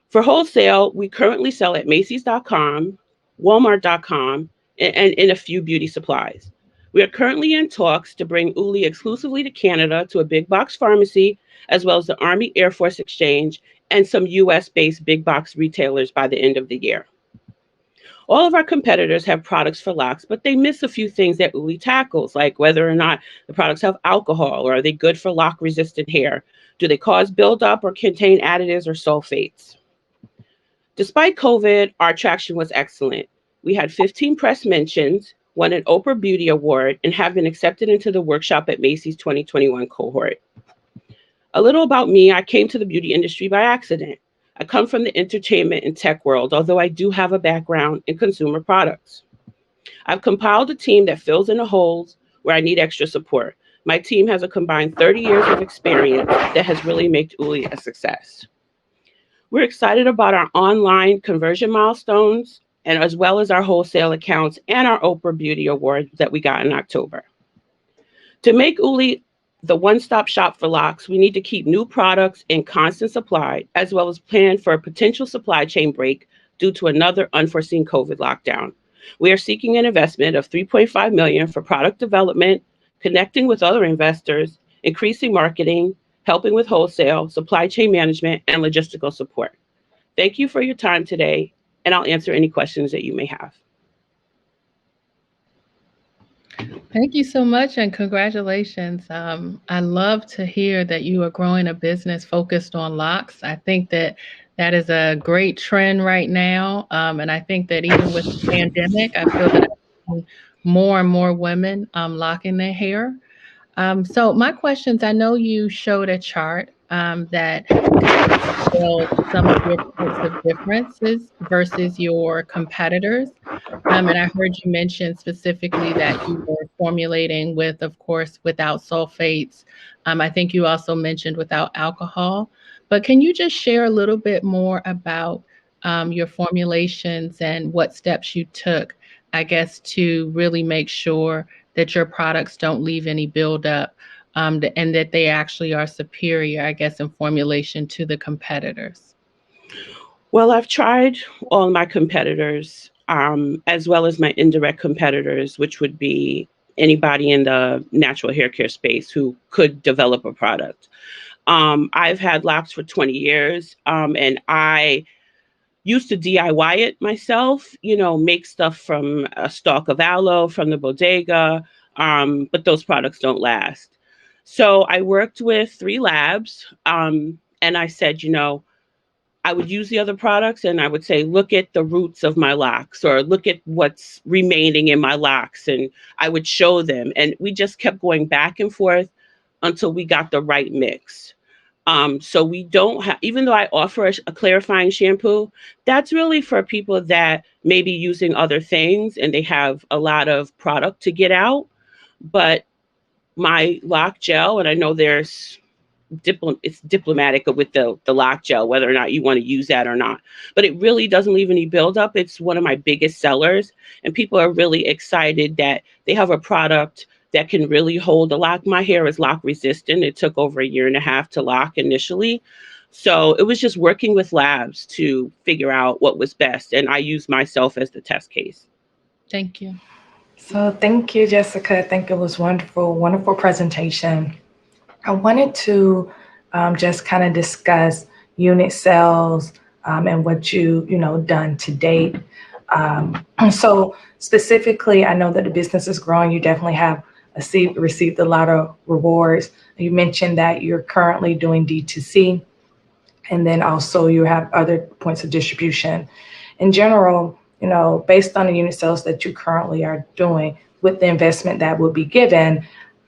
Speaker 12: For wholesale, we currently sell at Macy's.com, Walmart.com, and in a few beauty supplies. We are currently in talks to bring Uli exclusively to Canada to a big box pharmacy, as well as the Army Air Force Exchange and some US-based big box retailers by the end of the year. All of our competitors have products for locks, but they miss a few things that Uli tackles, like whether or not the products have alcohol, or are they good for lock-resistant hair? Do they cause buildup or contain additives or sulfates? Despite COVID, our traction was excellent. We had 15 press mentions, won an Oprah Beauty Award, and have been accepted into the workshop at Macy's 2021 cohort. A little about me: I came to the beauty industry by accident. I come from the entertainment and tech world, although I do have a background in consumer products. I've compiled a team that fills in the holes where I need extra support. My team has a combined 30 years of experience that has really made Uli a success. We're excited about our online conversion milestones, and as well as our wholesale accounts and our Oprah Beauty Award that we got in October. To make Uli the one-stop shop for locks, we need to keep new products in constant supply, as well as plan for a potential supply chain break due to another unforeseen COVID lockdown. We are seeking an investment of $3.5 million for product development, connecting with other investors, increasing marketing, helping with wholesale, supply chain management, and logistical support. Thank you for your time today, and I'll answer any questions that you may have.
Speaker 5: Thank you so much, and congratulations. I love to hear that you are growing a business focused on locks. I think that that is a great trend right now. And I think that even with the pandemic, I feel that I'm seeing more and more women locking their hair. So my questions: I know you showed a chart that show some of your points of differences versus your competitors. And I heard you mention specifically that you were formulating with, of course, without sulfates. I think you also mentioned without alcohol. But can you just share a little bit more about your formulations and what steps you took, I guess, to really make sure that your products don't leave any buildup, and that they actually are superior, I guess, in formulation to the competitors?
Speaker 12: Well, I've tried all my competitors, as well as my indirect competitors, which would be anybody in the natural hair care space who could develop a product. I've had locks for 20 years, and I used to DIY it myself, make stuff from a stalk of aloe from the bodega, but those products don't last. So I worked with 3 labs, and I said, I would use the other products and I would say, look at the roots of my locks, or look at what's remaining in my locks. And I would show them. And we just kept going back and forth until we got the right mix. So we don't have, even though I offer a clarifying shampoo, that's really for people that may be using other things and they have a lot of product to get out. But my lock gel, and I know there's it's diplomatic with the lock gel, whether or not you want to use that or not, but it really doesn't leave any buildup. It's one of my biggest sellers, and people are really excited that they have a product that can really hold a lock. My hair is lock resistant. It took over 1.5 years to lock initially. So it was just working with labs to figure out what was best. And I used myself as the test case.
Speaker 5: Thank you.
Speaker 6: So thank you, Jessica. I think it was wonderful, wonderful presentation. I wanted to just kind of discuss unit sales and what you done to date. So specifically, I know that the business is growing. You definitely have received a lot of rewards. You mentioned that you're currently doing D2C, and then also you have other points of distribution. In general, based on the unit sales that you currently are doing with the investment that will be given,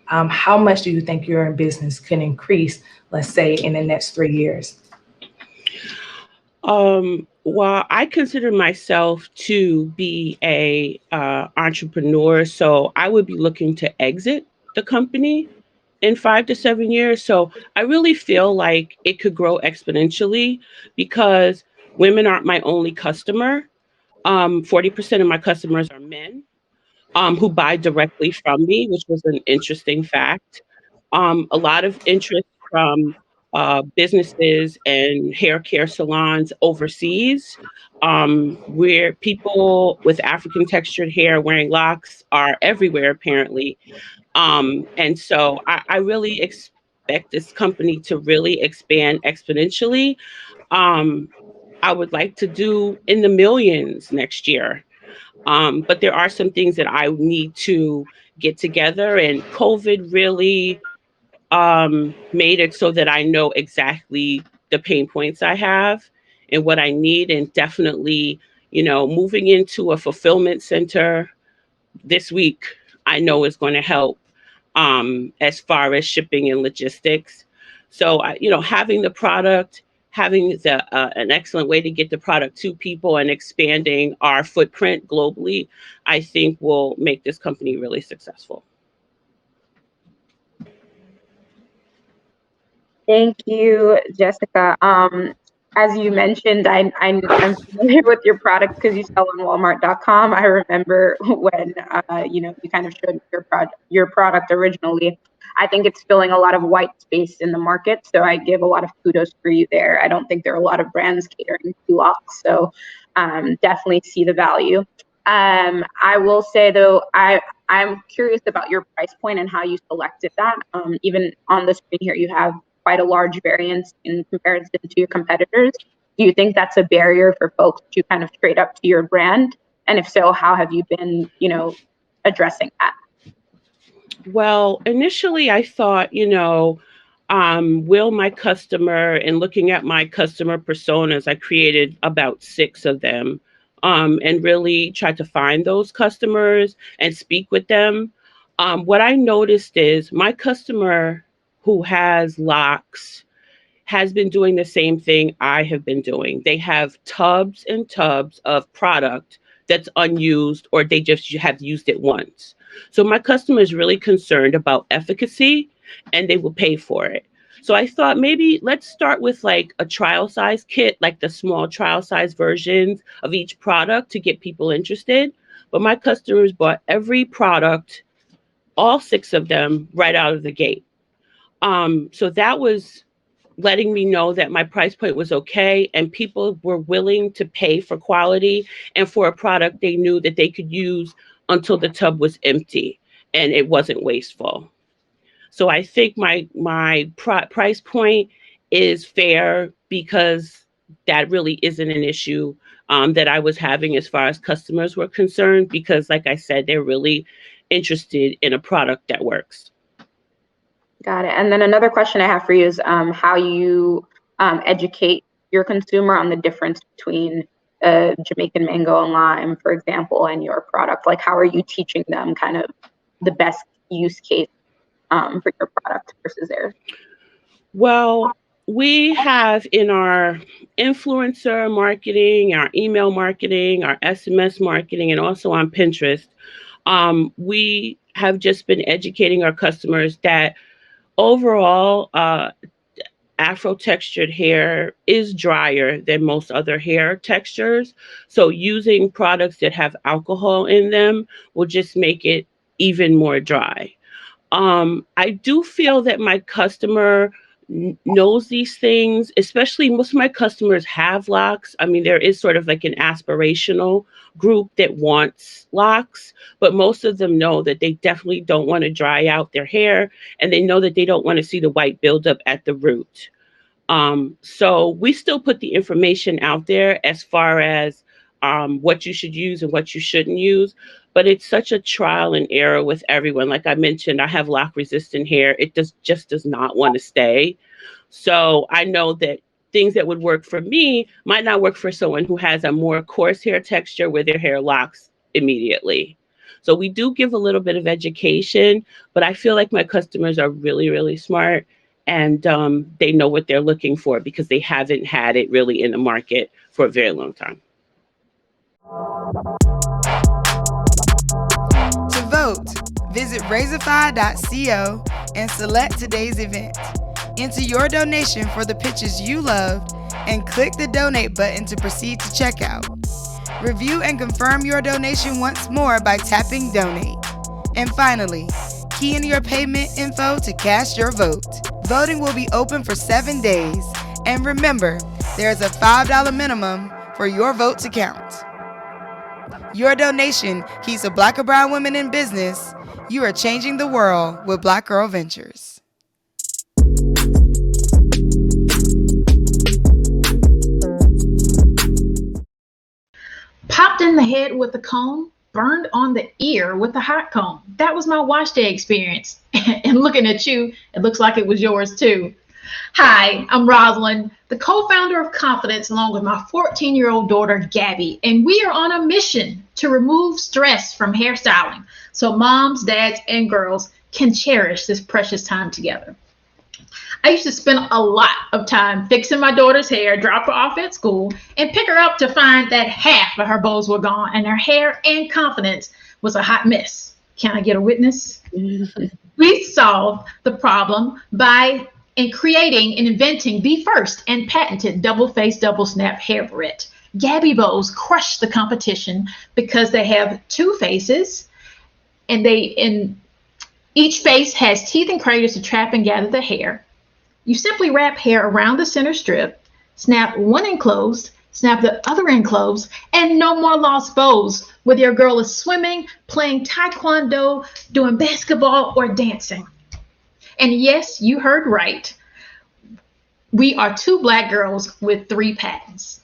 Speaker 6: how much do you think your business can increase, let's say, in the next 3 years?
Speaker 12: Well, I consider myself to be a entrepreneur, so I would be looking to exit the company in 5 to 7 years. So I really feel like it could grow exponentially because women aren't my only customer. 40% of my customers are men who buy directly from me, which was an interesting fact. A lot of interest from businesses and hair care salons overseas, where people with African textured hair wearing locks are everywhere, apparently. And so I really expect this company to really expand exponentially. Um, I would like to do in the millions next year. But there are some things that I need to get together, and COVID really made it so that I know exactly the pain points I have and what I need. And definitely, moving into a fulfillment center this week, I know is going to help as far as shipping and logistics. So, having the product, having an excellent way to get the product to people and expanding our footprint globally, I think will make this company really successful.
Speaker 7: Thank you, Jessica. As you mentioned, I'm familiar with your product because you sell on Walmart.com. I remember when you kind of showed your product originally. I think it's filling a lot of white space in the market, so I give a lot of kudos for you there. I don't think there are a lot of brands catering to locks, so definitely see the value. I will say though, I'm curious about your price point and how you selected that. Even on the screen here, you have quite a large variance in comparison to your competitors. Do you think that's a barrier for folks to kind of trade up to your brand? And if so, how have you been, addressing that?
Speaker 12: Well, initially I thought, will my customer, and looking at my customer personas, I created about 6 of them, and really tried to find those customers and speak with them. What I noticed is my customer who has locks has been doing the same thing I have been doing. They have tubs and tubs of product that's unused, or they just have used it once. So my customer is really concerned about efficacy, and they will pay for it. So I thought maybe let's start with like a trial size kit, like the small trial size versions of each product to get people interested. But my customers bought every product, all 6 of them, right out of the gate. So that was letting me know that my price point was okay and people were willing to pay for quality and for a product they knew that they could use until the tub was empty and it wasn't wasteful. So I think my price point is fair because that really isn't an issue that I was having as far as customers were concerned, because like I said, they're really interested in a product that works.
Speaker 7: Got it. And then another question I have for you is how you educate your consumer on the difference between Jamaican mango and lime, for example, and your product. Like, how are you teaching them kind of the best use case for your product versus theirs?
Speaker 12: Well, we have in our influencer marketing, our email marketing, our SMS marketing, and also on Pinterest, we have just been educating our customers that overall, Afro textured hair is drier than most other hair textures. So using products that have alcohol in them will just make it even more dry. I do feel that my customer knows these things, especially most of my customers have locks. I mean, there is sort of like an aspirational group that wants locks, but most of them know that they definitely don't want to dry out their hair, and they know that they don't want to see the white buildup at the root. So we still put the information out there as far as what you should use and what you shouldn't use, but it's such a trial and error with everyone. Like I mentioned, I have lock resistant hair. It just does not want to stay. So I know that things that would work for me might not work for someone who has a more coarse hair texture where their hair locks immediately. So we do give a little bit of education, but I feel like my customers are really, really smart, and they know what they're looking for because they haven't had it really in the market for a very long time.
Speaker 1: To vote, visit Razorfy.co and select today's event. Enter your donation for the pitches you loved and click the donate button to proceed to checkout. Review and confirm your donation once more by tapping donate. And finally, key in your payment info to cast your vote. Voting will be open for 7 days. And remember, there is a $5 minimum for your vote to count. Your donation keeps a Black or brown women in business. You are changing the world with Black Girl Ventures.
Speaker 14: Popped in the head with a comb, burned on the ear with a hot comb. That was my wash day experience. And looking at you, it looks like it was yours too. Hi, I'm Rosalind, the co-founder of Confidence, along with my 14-year-old daughter, Gabby, and we are on a mission to remove stress from hairstyling so moms, dads, and girls can cherish this precious time together. I used to spend a lot of time fixing my daughter's hair, drop her off at school, and pick her up to find that half of her bows were gone and her hair and confidence was a hot mess. Can I get a witness? We solved the problem by creating and inventing the first and patented double-face, double-snap hair barrette. Gabby bows crush the competition because they have two faces, and each face has teeth and craters to trap and gather the hair. You simply wrap hair around the center strip, snap one end closed, snap the other end closed, and no more lost bows, whether your girl is swimming, playing taekwondo, doing basketball, or dancing. And yes, you heard right. We are two Black girls with 3 patents.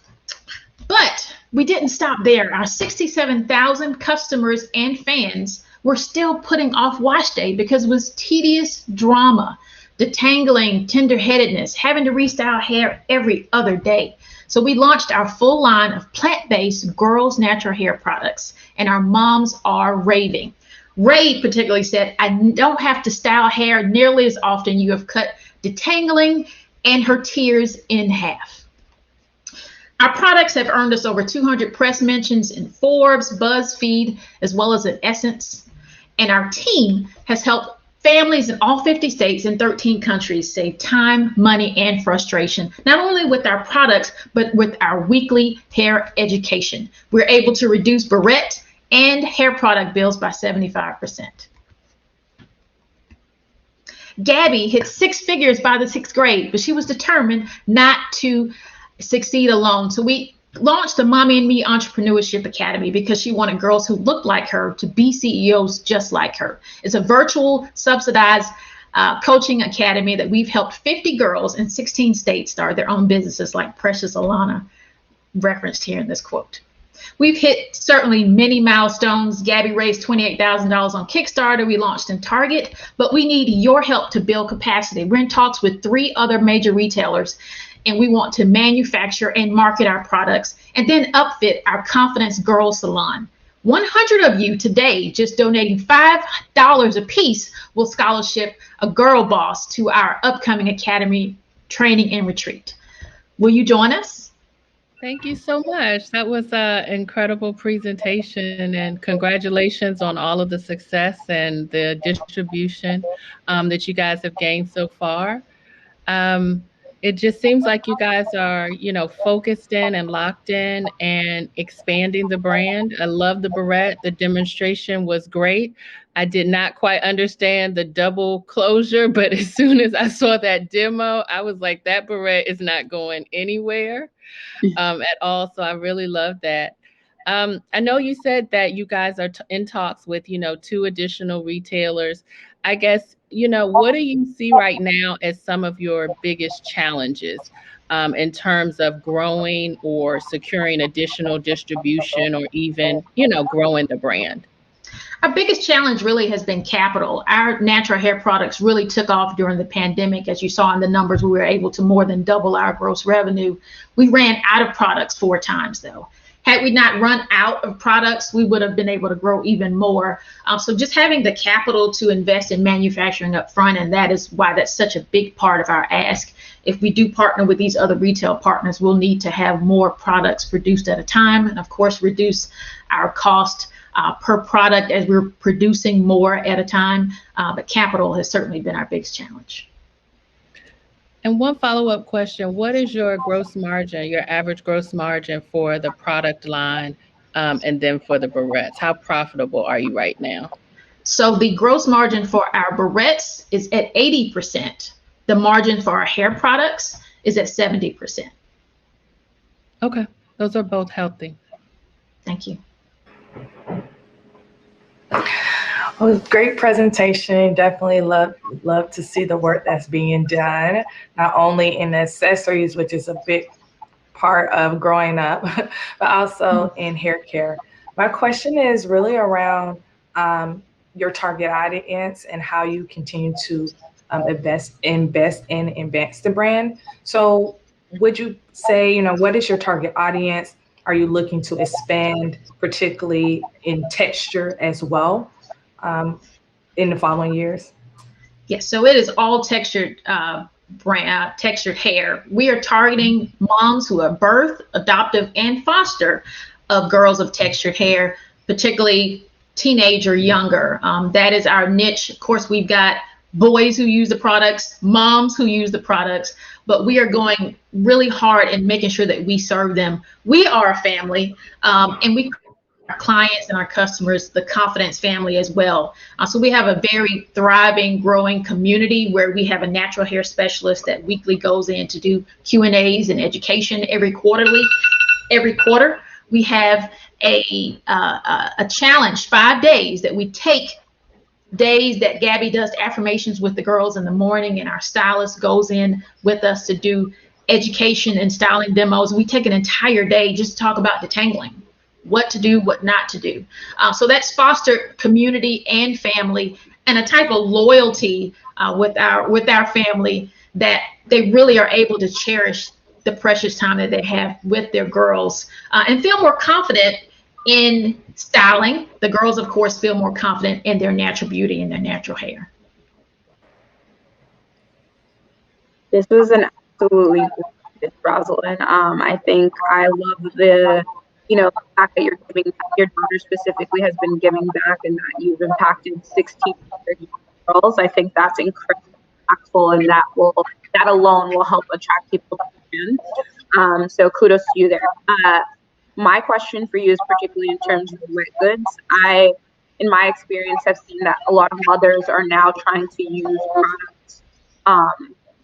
Speaker 14: But we didn't stop there. Our 67,000 customers and fans were still putting off wash day because it was tedious drama, detangling, tender-headedness, having to restyle hair every other day. So we launched our full line of plant-based girls' natural hair products, and our moms are raving. Ray particularly said, I don't have to style hair nearly as often. You have cut detangling and her tears in half. Our products have earned us over 200 press mentions in Forbes, BuzzFeed, as well as in Essence. And our team has helped families in all 50 states and 13 countries save time, money, and frustration, not only with our products, but with our weekly hair education. We're able to reduce barrette and hair product bills by 75%. Gabby hit 6 figures by the 6th grade, but she was determined not to succeed alone. So we launched the Mommy and Me Entrepreneurship Academy because she wanted girls who looked like her to be CEOs just like her. It's a virtual subsidized coaching academy that we've helped 50 girls in 16 states start their own businesses, like Precious Alana referenced here in this quote. We've hit certainly many milestones. Gabby raised $28,000 on Kickstarter. We launched in Target, but we need your help to build capacity. We're in talks with 3 other major retailers, and we want to manufacture and market our products and then upfit our Confidence Girls Salon. 100 of you today just donating $5 a piece will scholarship a girl boss to our upcoming academy training and retreat. Will you join us?
Speaker 5: Thank you so much. That was an incredible presentation, and congratulations on all of the success and the distribution that you guys have gained so far. It just seems like you guys are, focused in and locked in and expanding the brand. I love the barrette. The demonstration was great. I did not quite understand the double closure, but as soon as I saw that demo, I was like, that barrette is not going anywhere at all. So I really love that. I know you said that you guys are in talks with, 2 additional retailers. I guess, what do you see right now as some of your biggest challenges in terms of growing or securing additional distribution or even, growing the brand?
Speaker 14: Our biggest challenge really has been capital. Our natural hair products really took off during the pandemic. As you saw in the numbers, we were able to more than double our gross revenue. We ran out of products 4 times though. Had we not run out of products, we would have been able to grow even more. So just having the capital to invest in manufacturing up front, and that is why that's such a big part of our ask. If we do partner with these other retail partners, we'll need to have more products produced at a time, and of course reduce our cost per product as we're producing more at a time. But capital has certainly been our biggest challenge.
Speaker 5: And one follow-up question, what is your gross margin, your average gross margin for the product line, and then for the barrettes? How profitable are you right now?
Speaker 14: So the gross margin for our barrettes is at 80%. The margin for our hair products is at 70%.
Speaker 5: Okay, those are both healthy.
Speaker 14: Thank you.
Speaker 6: Well, great presentation. Definitely love to see the work that's being done, not only in accessories, which is a big part of growing up, but also in hair care. My question is really around your target audience and how you continue to invest and advance the brand. So would you say, what is your target audience? Are you looking to expand, particularly in texture as well? In the following years?
Speaker 14: Yes, so it is all textured textured hair. We are targeting moms who are birth, adoptive, and foster of girls of textured hair, particularly teenage or younger. That is our niche. Of course, we've got boys who use the products, moms who use the products, but we are going really hard in making sure that we serve them. We are a family, and we our clients and our customers, the confidence family as well. So we have a very thriving, growing community where we have a natural hair specialist that weekly goes in to do Q&As and education every quarter. We have a challenge, 5 days that we take days that Gabby does affirmations with the girls in the morning, and our stylist goes in with us to do education and styling demos. We take an entire day just to talk about detangling, what to do, what not to do. So that's fostered community and family, and a type of loyalty with our family that they really are able to cherish the precious time that they have with their girls and feel more confident in styling. The girls, of course, feel more confident in their natural beauty and their natural hair.
Speaker 7: This was an absolutely good, Rosalind. I think I love the fact that you're giving back. Your daughter specifically has been giving back, and that you've impacted 16 girls. I think that's incredibly impactful, and that alone will help attract people to the brand. So kudos to you there. My question for you is particularly in terms of wet goods. I, in my experience, have seen that a lot of mothers are now trying to use products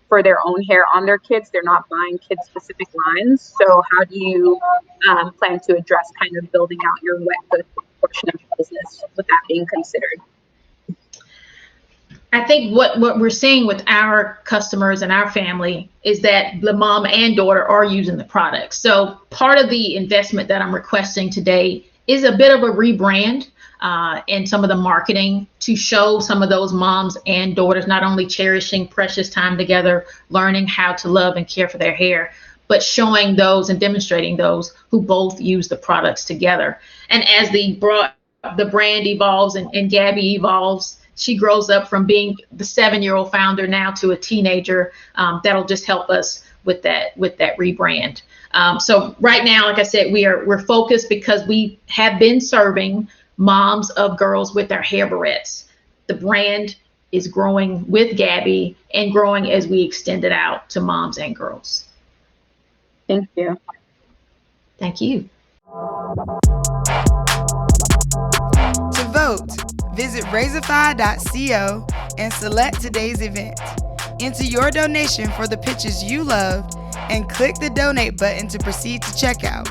Speaker 7: for their own hair on their kids. They're not buying kid-specific lines. So how do you plan to address kind of building out your wet goods portion of the business with that being considered?
Speaker 14: I think what we're seeing with our customers and our family is that the mom and daughter are using the product. So part of the investment that I'm requesting today is a bit of a rebrand in some of the marketing to show some of those moms and daughters not only cherishing precious time together, learning how to love and care for their hair, but showing those and demonstrating those who both use the products together. And as the brand evolves and Gabby evolves, she grows up from being the 7-year-old founder now to a teenager. That'll just help us with that rebrand. So right now, like I said, we're focused because we have been serving moms of girls with our hair barrettes. The brand is growing with Gabby and growing as we extend it out to moms and girls.
Speaker 7: Thank you.
Speaker 14: Thank you.
Speaker 1: To vote, visit Razorfy.co and select today's event. Enter your donation for the pitches you loved and click the donate button to proceed to checkout.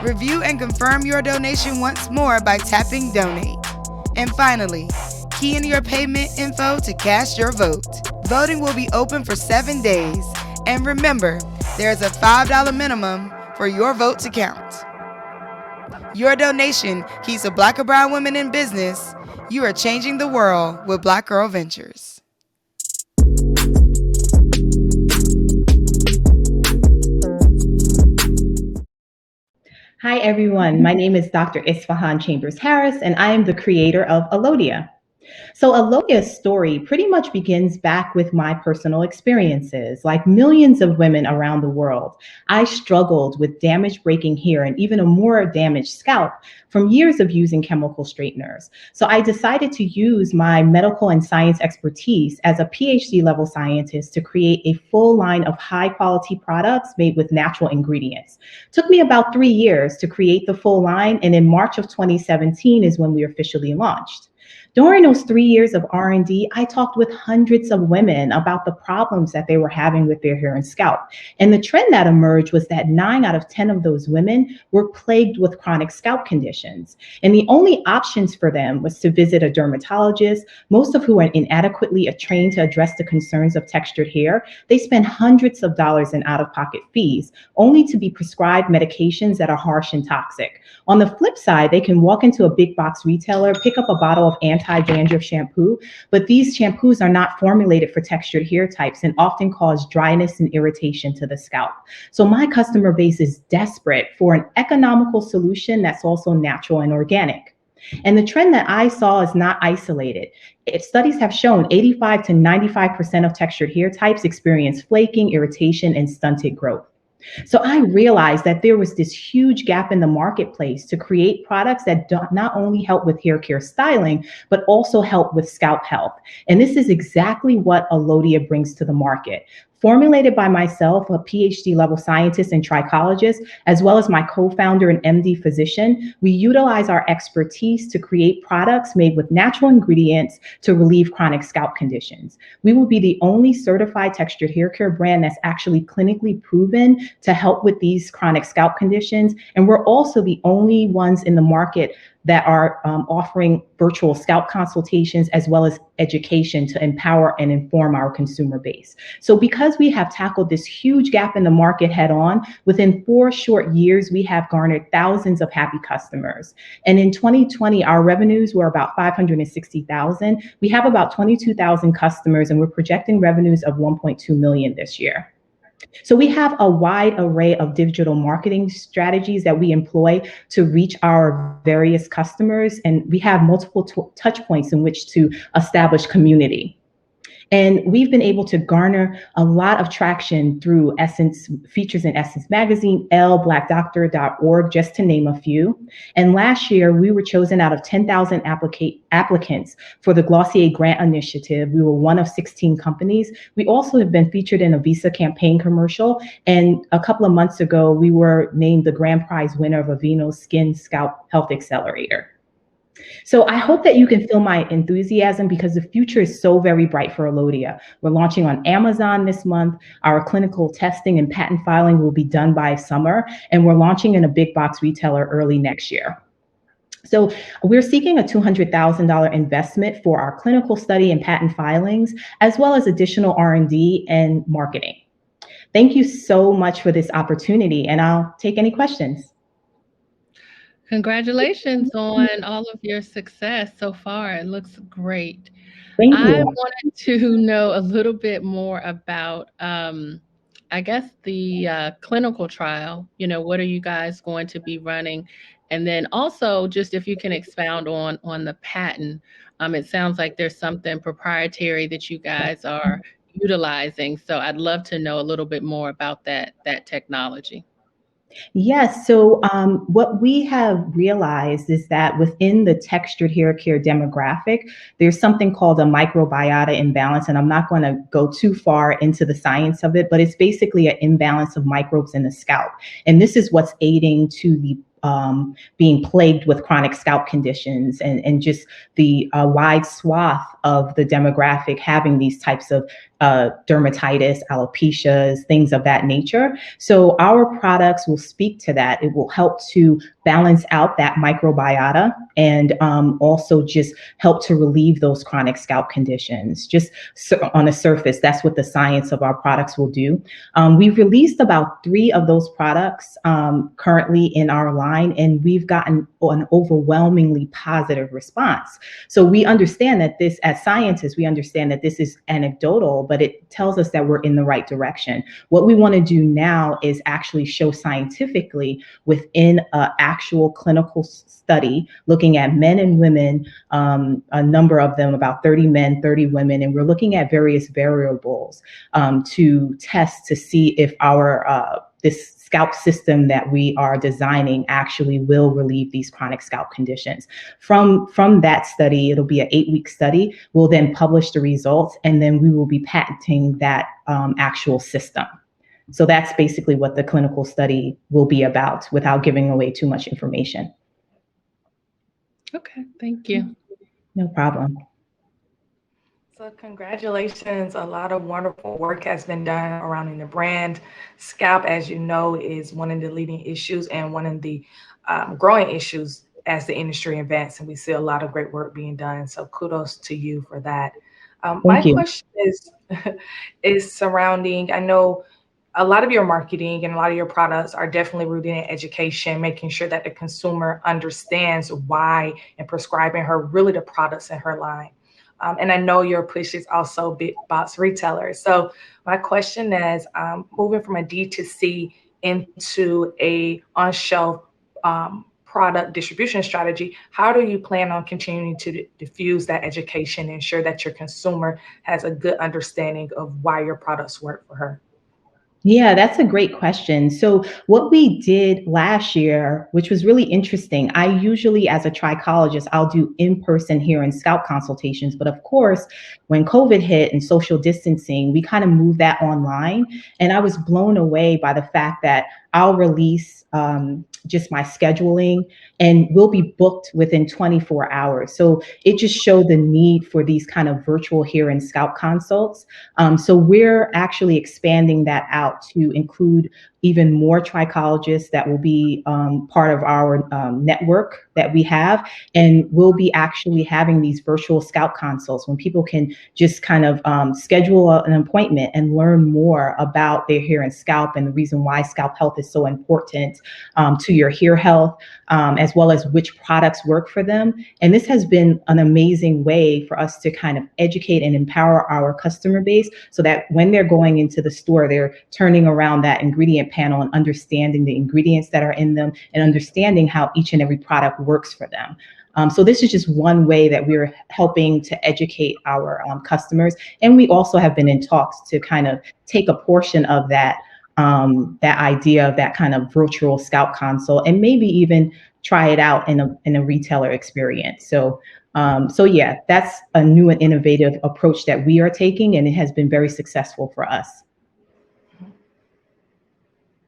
Speaker 1: Review and confirm your donation once more by tapping donate. And finally, key in your payment info to cast your vote. Voting will be open for 7 days. And remember, there's a $5 minimum for your vote to count. Your donation keeps a Black or brown women in business. You are changing the world with Black Girl Ventures.
Speaker 15: Hi, everyone. My name is Dr. Isfahan Chambers Harris, and I am the creator of Alodia. So Alodia's story pretty much begins back with my personal experiences. Like millions of women around the world, I struggled with damaged breaking hair and even a more damaged scalp from years of using chemical straighteners. So I decided to use my medical and science expertise as a PhD level scientist to create a full line of high quality products made with natural ingredients. It took me about 3 years to create the full line, and in March of 2017 is when we officially launched. During those 3 years of R&D, I talked with hundreds of women about the problems that they were having with their hair and scalp. And the trend that emerged was that 9 out of 10 of those women were plagued with chronic scalp conditions. And the only options for them was to visit a dermatologist, most of who are inadequately trained to address the concerns of textured hair. They spend hundreds of dollars in out-of-pocket fees, only to be prescribed medications that are harsh and toxic. On the flip side, they can walk into a big box retailer, pick up a bottle of anti-dandruff shampoo, but these shampoos are not formulated for textured hair types and often cause dryness and irritation to the scalp. So my customer base is desperate for an economical solution that's also natural and organic. And the trend that I saw is not isolated. Studies have shown 85 to 95% of textured hair types experience flaking, irritation, and stunted growth. So I realized that there was this huge gap in the marketplace to create products that not only help with hair care styling, but also help with scalp health. And this is exactly what Alodia brings to the market. Formulated by myself, a PhD level scientist and trichologist, as well as my co-founder and MD physician, we utilize our expertise to create products made with natural ingredients to relieve chronic scalp conditions. We will be the only certified textured hair care brand that's actually clinically proven to help with these chronic scalp conditions. And we're also the only ones in the market that are offering virtual scalp consultations as well as education to empower and inform our consumer base. So because we have tackled this huge gap in the market head on, within 4 short years, we have garnered thousands of happy customers. And in 2020, our revenues were about $560,000. We have about 22,000 customers, and we're projecting revenues of 1.2 million this year. So we have a wide array of digital marketing strategies that we employ to reach our various customers, and we have multiple touch points in which to establish community. And we've been able to garner a lot of traction through Essence features in Essence Magazine, Elle, blackdoctor.org, just to name a few. And last year, we were chosen out of 10,000 applicants for the Glossier Grant Initiative. We were one of 16 companies. We also have been featured in a Visa campaign commercial. And a couple of months ago, we were named the grand prize winner of Aveeno's Skin Scalp Health Accelerator. So I hope that you can feel my enthusiasm because the future is so very bright for Alodia. We're launching on Amazon this month. Our clinical testing and patent filing will be done by summer, and we're launching in a big box retailer early next year. So we're seeking a $200,000 investment for our clinical study and patent filings, as well as additional R&D and marketing. Thank you so much for this opportunity, and I'll take any questions.
Speaker 5: Congratulations on all of your success so far. It looks great.
Speaker 15: Thank you.
Speaker 5: I wanted to know a little bit more about, I guess, the clinical trial. You know, what are you guys going to be running? And then also, just if you can expound on the patent. It sounds like there's something proprietary that you guys are utilizing. So I'd love to know a little bit more about that technology.
Speaker 15: Yes, so what we have realized is that within the textured hair care demographic, there's something called a microbiota imbalance, and I'm not going to go too far into the science of it, but it's basically an imbalance of microbes in the scalp. And this is what's aiding to the being plagued with chronic scalp conditions and just the wide swath of the demographic having these types of dermatitis, alopecias, things of that nature. So our products will speak to that. It will help to balance out that microbiota and also just help to relieve those chronic scalp conditions. Just on the surface, that's what the science of our products will do. We've released about 3 of those products currently in our line, and we've gotten an overwhelmingly positive response. So we understand that this, as scientists, we understand that this is anecdotal, but but it tells us that we're in the right direction. What we want to do now is actually show scientifically within an actual clinical study, looking at men and women, a number of them, about 30 men, 30 women, and we're looking at various variables to test to see if our this scalp system that we are designing actually will relieve these chronic scalp conditions. From that study, it'll be an 8-week study. We'll then publish the results, and then we will be patenting that actual system. So that's basically what the clinical study will be about without giving away too much information.
Speaker 5: Okay, thank you.
Speaker 15: No problem.
Speaker 6: So congratulations. A lot of wonderful work has been done around in the brand. Scalp, as you know, is one of the leading issues and one of the growing issues as the industry advances. And we see a lot of great work being done. So kudos to you for that. My question is surrounding, I know a lot of your marketing and a lot of your products are definitely rooted in education, making sure that the consumer understands why and prescribing her really the products in her line. And I know your push is also big box retailers. So my question is, moving from a D2C into a on-shelf product distribution strategy, how do you plan on continuing to diffuse that education and ensure that your consumer has a good understanding of why your products work for her?
Speaker 15: Yeah, that's a great question. So what we did last year, which was really interesting, I usually, as a trichologist, I'll do in-person hair and scalp consultations. But of course, when COVID hit and social distancing, we kind of moved that online. And I was blown away by the fact that I'll release just my scheduling and we'll be booked within 24 hours. So it just showed the need for these kind of virtual hair and scalp consults. So we're actually expanding that out to include even more trichologists that will be part of our network that we have. And we'll be actually having these virtual scalp consults when people can just kind of schedule an appointment and learn more about their hair and scalp and the reason why scalp health is so important to your hair health, as well as which products work for them. And this has been an amazing way for us to kind of educate and empower our customer base so that when they're going into the store, they're turning around that ingredient panel and understanding the ingredients that are in them and understanding how each and every product works for them. So this is just one way that we're helping to educate our customers. And we also have been in talks to kind of take a portion of that that idea of that kind of virtual scalp consult and maybe even try it out in a retailer experience. So yeah, that's a new and innovative approach that we are taking, and it has been very successful for us.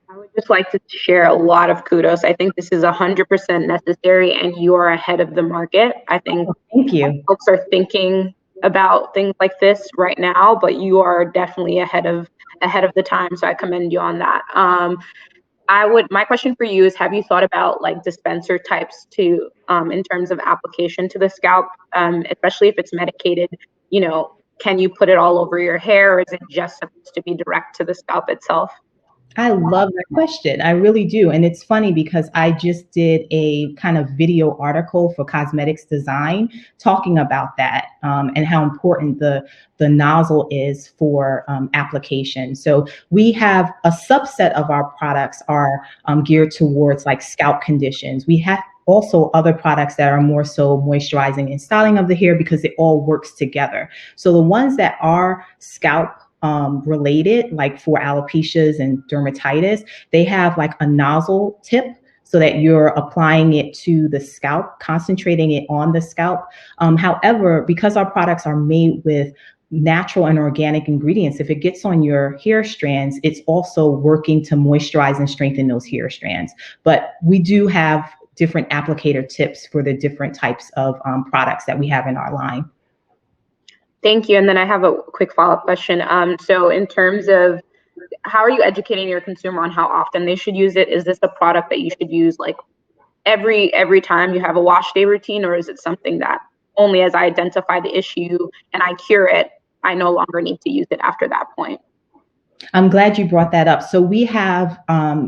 Speaker 7: I would just like to share a lot of kudos. I think this is 100% necessary, and you are ahead of the market. I think
Speaker 15: thank you.
Speaker 7: Folks are thinking about things like this right now, but you are definitely ahead of the time. So I commend you on that. My question for you is, have you thought about like dispenser types to in terms of application to the scalp, especially if it's medicated? You know, can you put it all over your hair, or is it just supposed to be direct to the scalp itself?
Speaker 15: I love that question. I really do. And it's funny because I just did a kind of video article for Cosmetics Design talking about that and how important the nozzle is for application. So we have a subset of our products are geared towards like scalp conditions. We have also other products that are more so moisturizing and styling of the hair because it all works together. So the ones that are scalp related, like for alopecias and dermatitis, they have like a nozzle tip so that you're applying it to the scalp, concentrating it on the scalp. However, because our products are made with natural and organic ingredients, if it gets on your hair strands, it's also working to moisturize and strengthen those hair strands. But we do have different applicator tips for the different types of products that we have in our line.
Speaker 7: Thank you. And then I have a quick follow-up question. So in terms of how are you educating your consumer on how often they should use it? Is this a product that you should use like every time you have a wash day routine, or is it something that only as I identify the issue and I cure it, I no longer need to use it after that point?
Speaker 15: I'm glad you brought that up. So we have,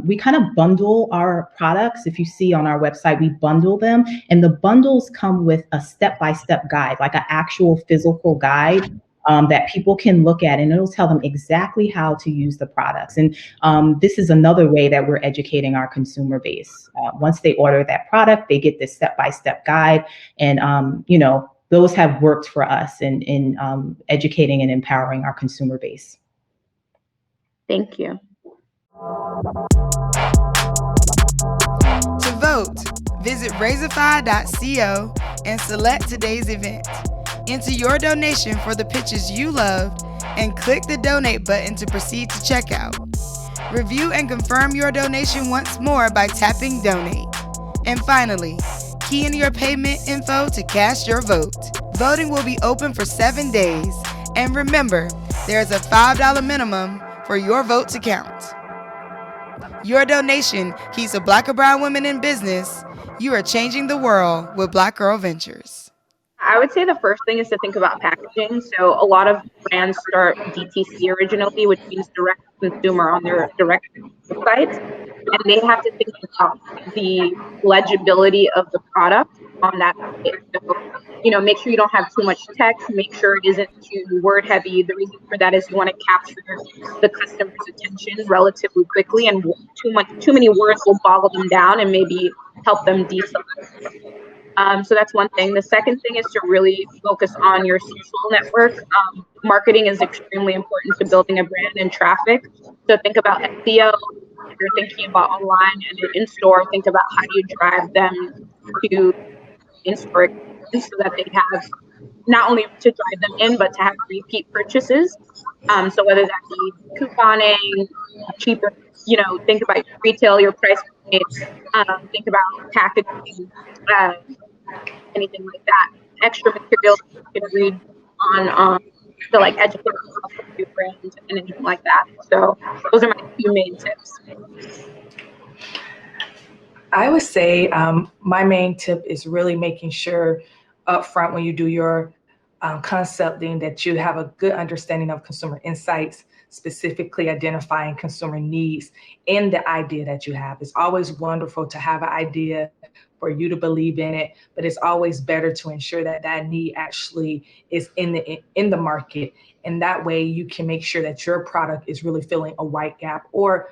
Speaker 15: we kind of bundle our products. If you see on our website, we bundle them, and the bundles come with a step-by-step guide, like an actual physical guide that people can look at, and it'll tell them exactly how to use the products. And this is another way that we're educating our consumer base. Once they order that product, they get this step-by-step guide, and those have worked for us in educating and empowering our consumer base.
Speaker 7: Thank you.
Speaker 1: To vote, visit Razorfy.co and select today's event. Enter your donation for the pitches you loved and click the donate button to proceed to checkout. Review and confirm your donation once more by tapping donate. And finally, key in your payment info to cast your vote. Voting will be open for 7 days. And remember, there's a $5 minimum for your vote to count. Your donation keeps a Black or brown women in business. You are changing the world with Black Girl Ventures.
Speaker 7: I would say the first thing is to think about packaging. So a lot of brands start DTC originally, which means direct to consumer on their direct sites. And they have to think about the legibility of the product on that site. So, make sure you don't have too much text. Make sure it isn't too word heavy. The reason for that is you want to capture the customer's attention relatively quickly, and too many words will boggle them down and maybe help them deselect. So that's one thing. The second thing is to really focus on your social network. Marketing is extremely important to building a brand and traffic. So think about SEO. If you're thinking about online and in-store, think about how do you drive them to in-store so that they have not only to drive them in, but to have repeat purchases. So whether that be couponing, cheaper, think about your retail, your price points, think about packaging, anything like that. Extra materials you can read on to educate yourself on your brand and anything like that. So those are my 2 main tips.
Speaker 6: I would say my main tip is really making sure up front when you do your concepting that you have a good understanding of consumer insights, specifically identifying consumer needs in the idea that you have. It's always wonderful to have an idea for you to believe in it, but it's always better to ensure that that need actually is in the market. And that way you can make sure that your product is really filling a white gap or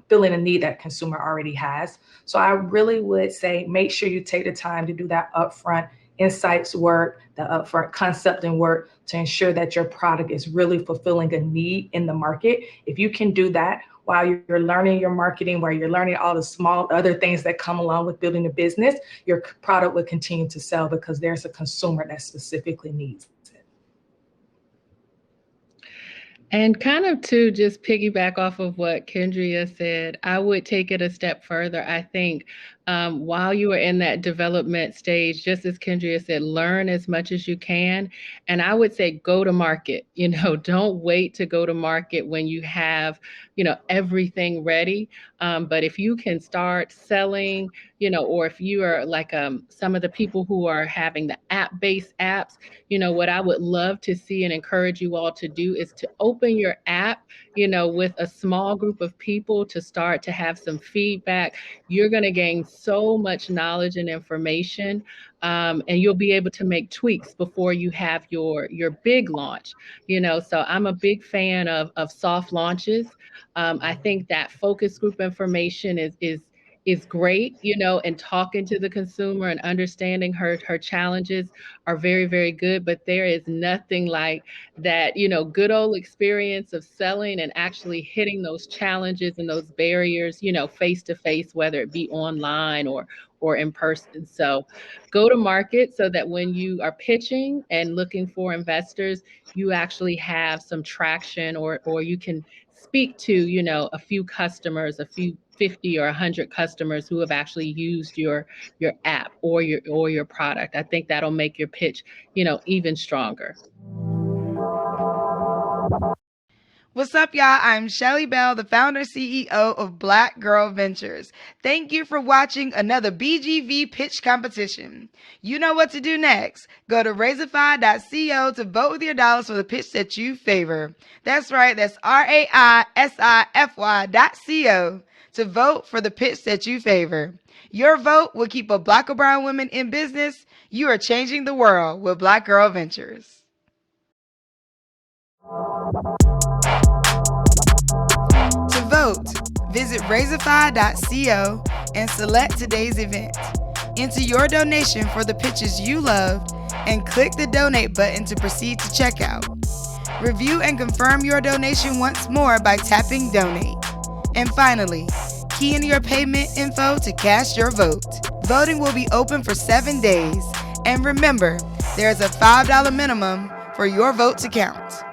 Speaker 6: filling a need that consumer already has. So I really would say, make sure you take the time to do that upfront insights work, the upfront concepting work to ensure that your product is really fulfilling a need in the market. If you can do that while you're learning your marketing, while you're learning all the small other things that come along with building a business, your product will continue to sell because there's a consumer that specifically needs it.
Speaker 5: And kind of to just piggyback off of what Kendria said, I would take it a step further. I think while you are in that development stage, just as Kendria said, learn as much as you can. And I would say go to market. Don't wait to go to market when you have, everything ready. But if you can start selling, or if you are like some of the people who are having the app-based apps, what I would love to see and encourage you all to do is to open your app, with a small group of people to start to have some feedback. You're going to gain so much knowledge and information, and you'll be able to make tweaks before you have your big launch. So I'm a big fan of soft launches. I think that focus group information is great, and talking to the consumer and understanding her challenges are very, very good. But there is nothing like that, good old experience of selling and actually hitting those challenges and those barriers, face to face, whether it be online or in person. So go to market so that when you are pitching and looking for investors, you actually have some traction, or you can speak to, a few customers, a few 50 or 100 customers who have actually used your app or your product. I think that'll make your pitch, even stronger.
Speaker 1: What's up, y'all? I'm Shelly Bell, the founder CEO of Black Girl Ventures. Thank you for watching another BGV Pitch competition. You know what to do next. Go to Razorfy.co to vote with your dollars for the pitch that you favor. That's right, that's RAISIFY.co to vote for the pitch that you favor. Your vote will keep a Black or brown woman in business. You are changing the world with Black Girl Ventures. To vote, visit Razorfy.co and select today's event. Enter your donation for the pitches you loved and click the donate button to proceed to checkout. Review and confirm your donation once more by tapping donate. And finally, key in your payment info to cast your vote. Voting will be open for 7 days. And remember, there's a $5 minimum for your vote to count.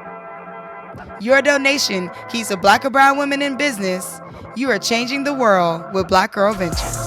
Speaker 1: Your donation keeps a Black or brown woman in business. You are changing the world with Black Girl Ventures.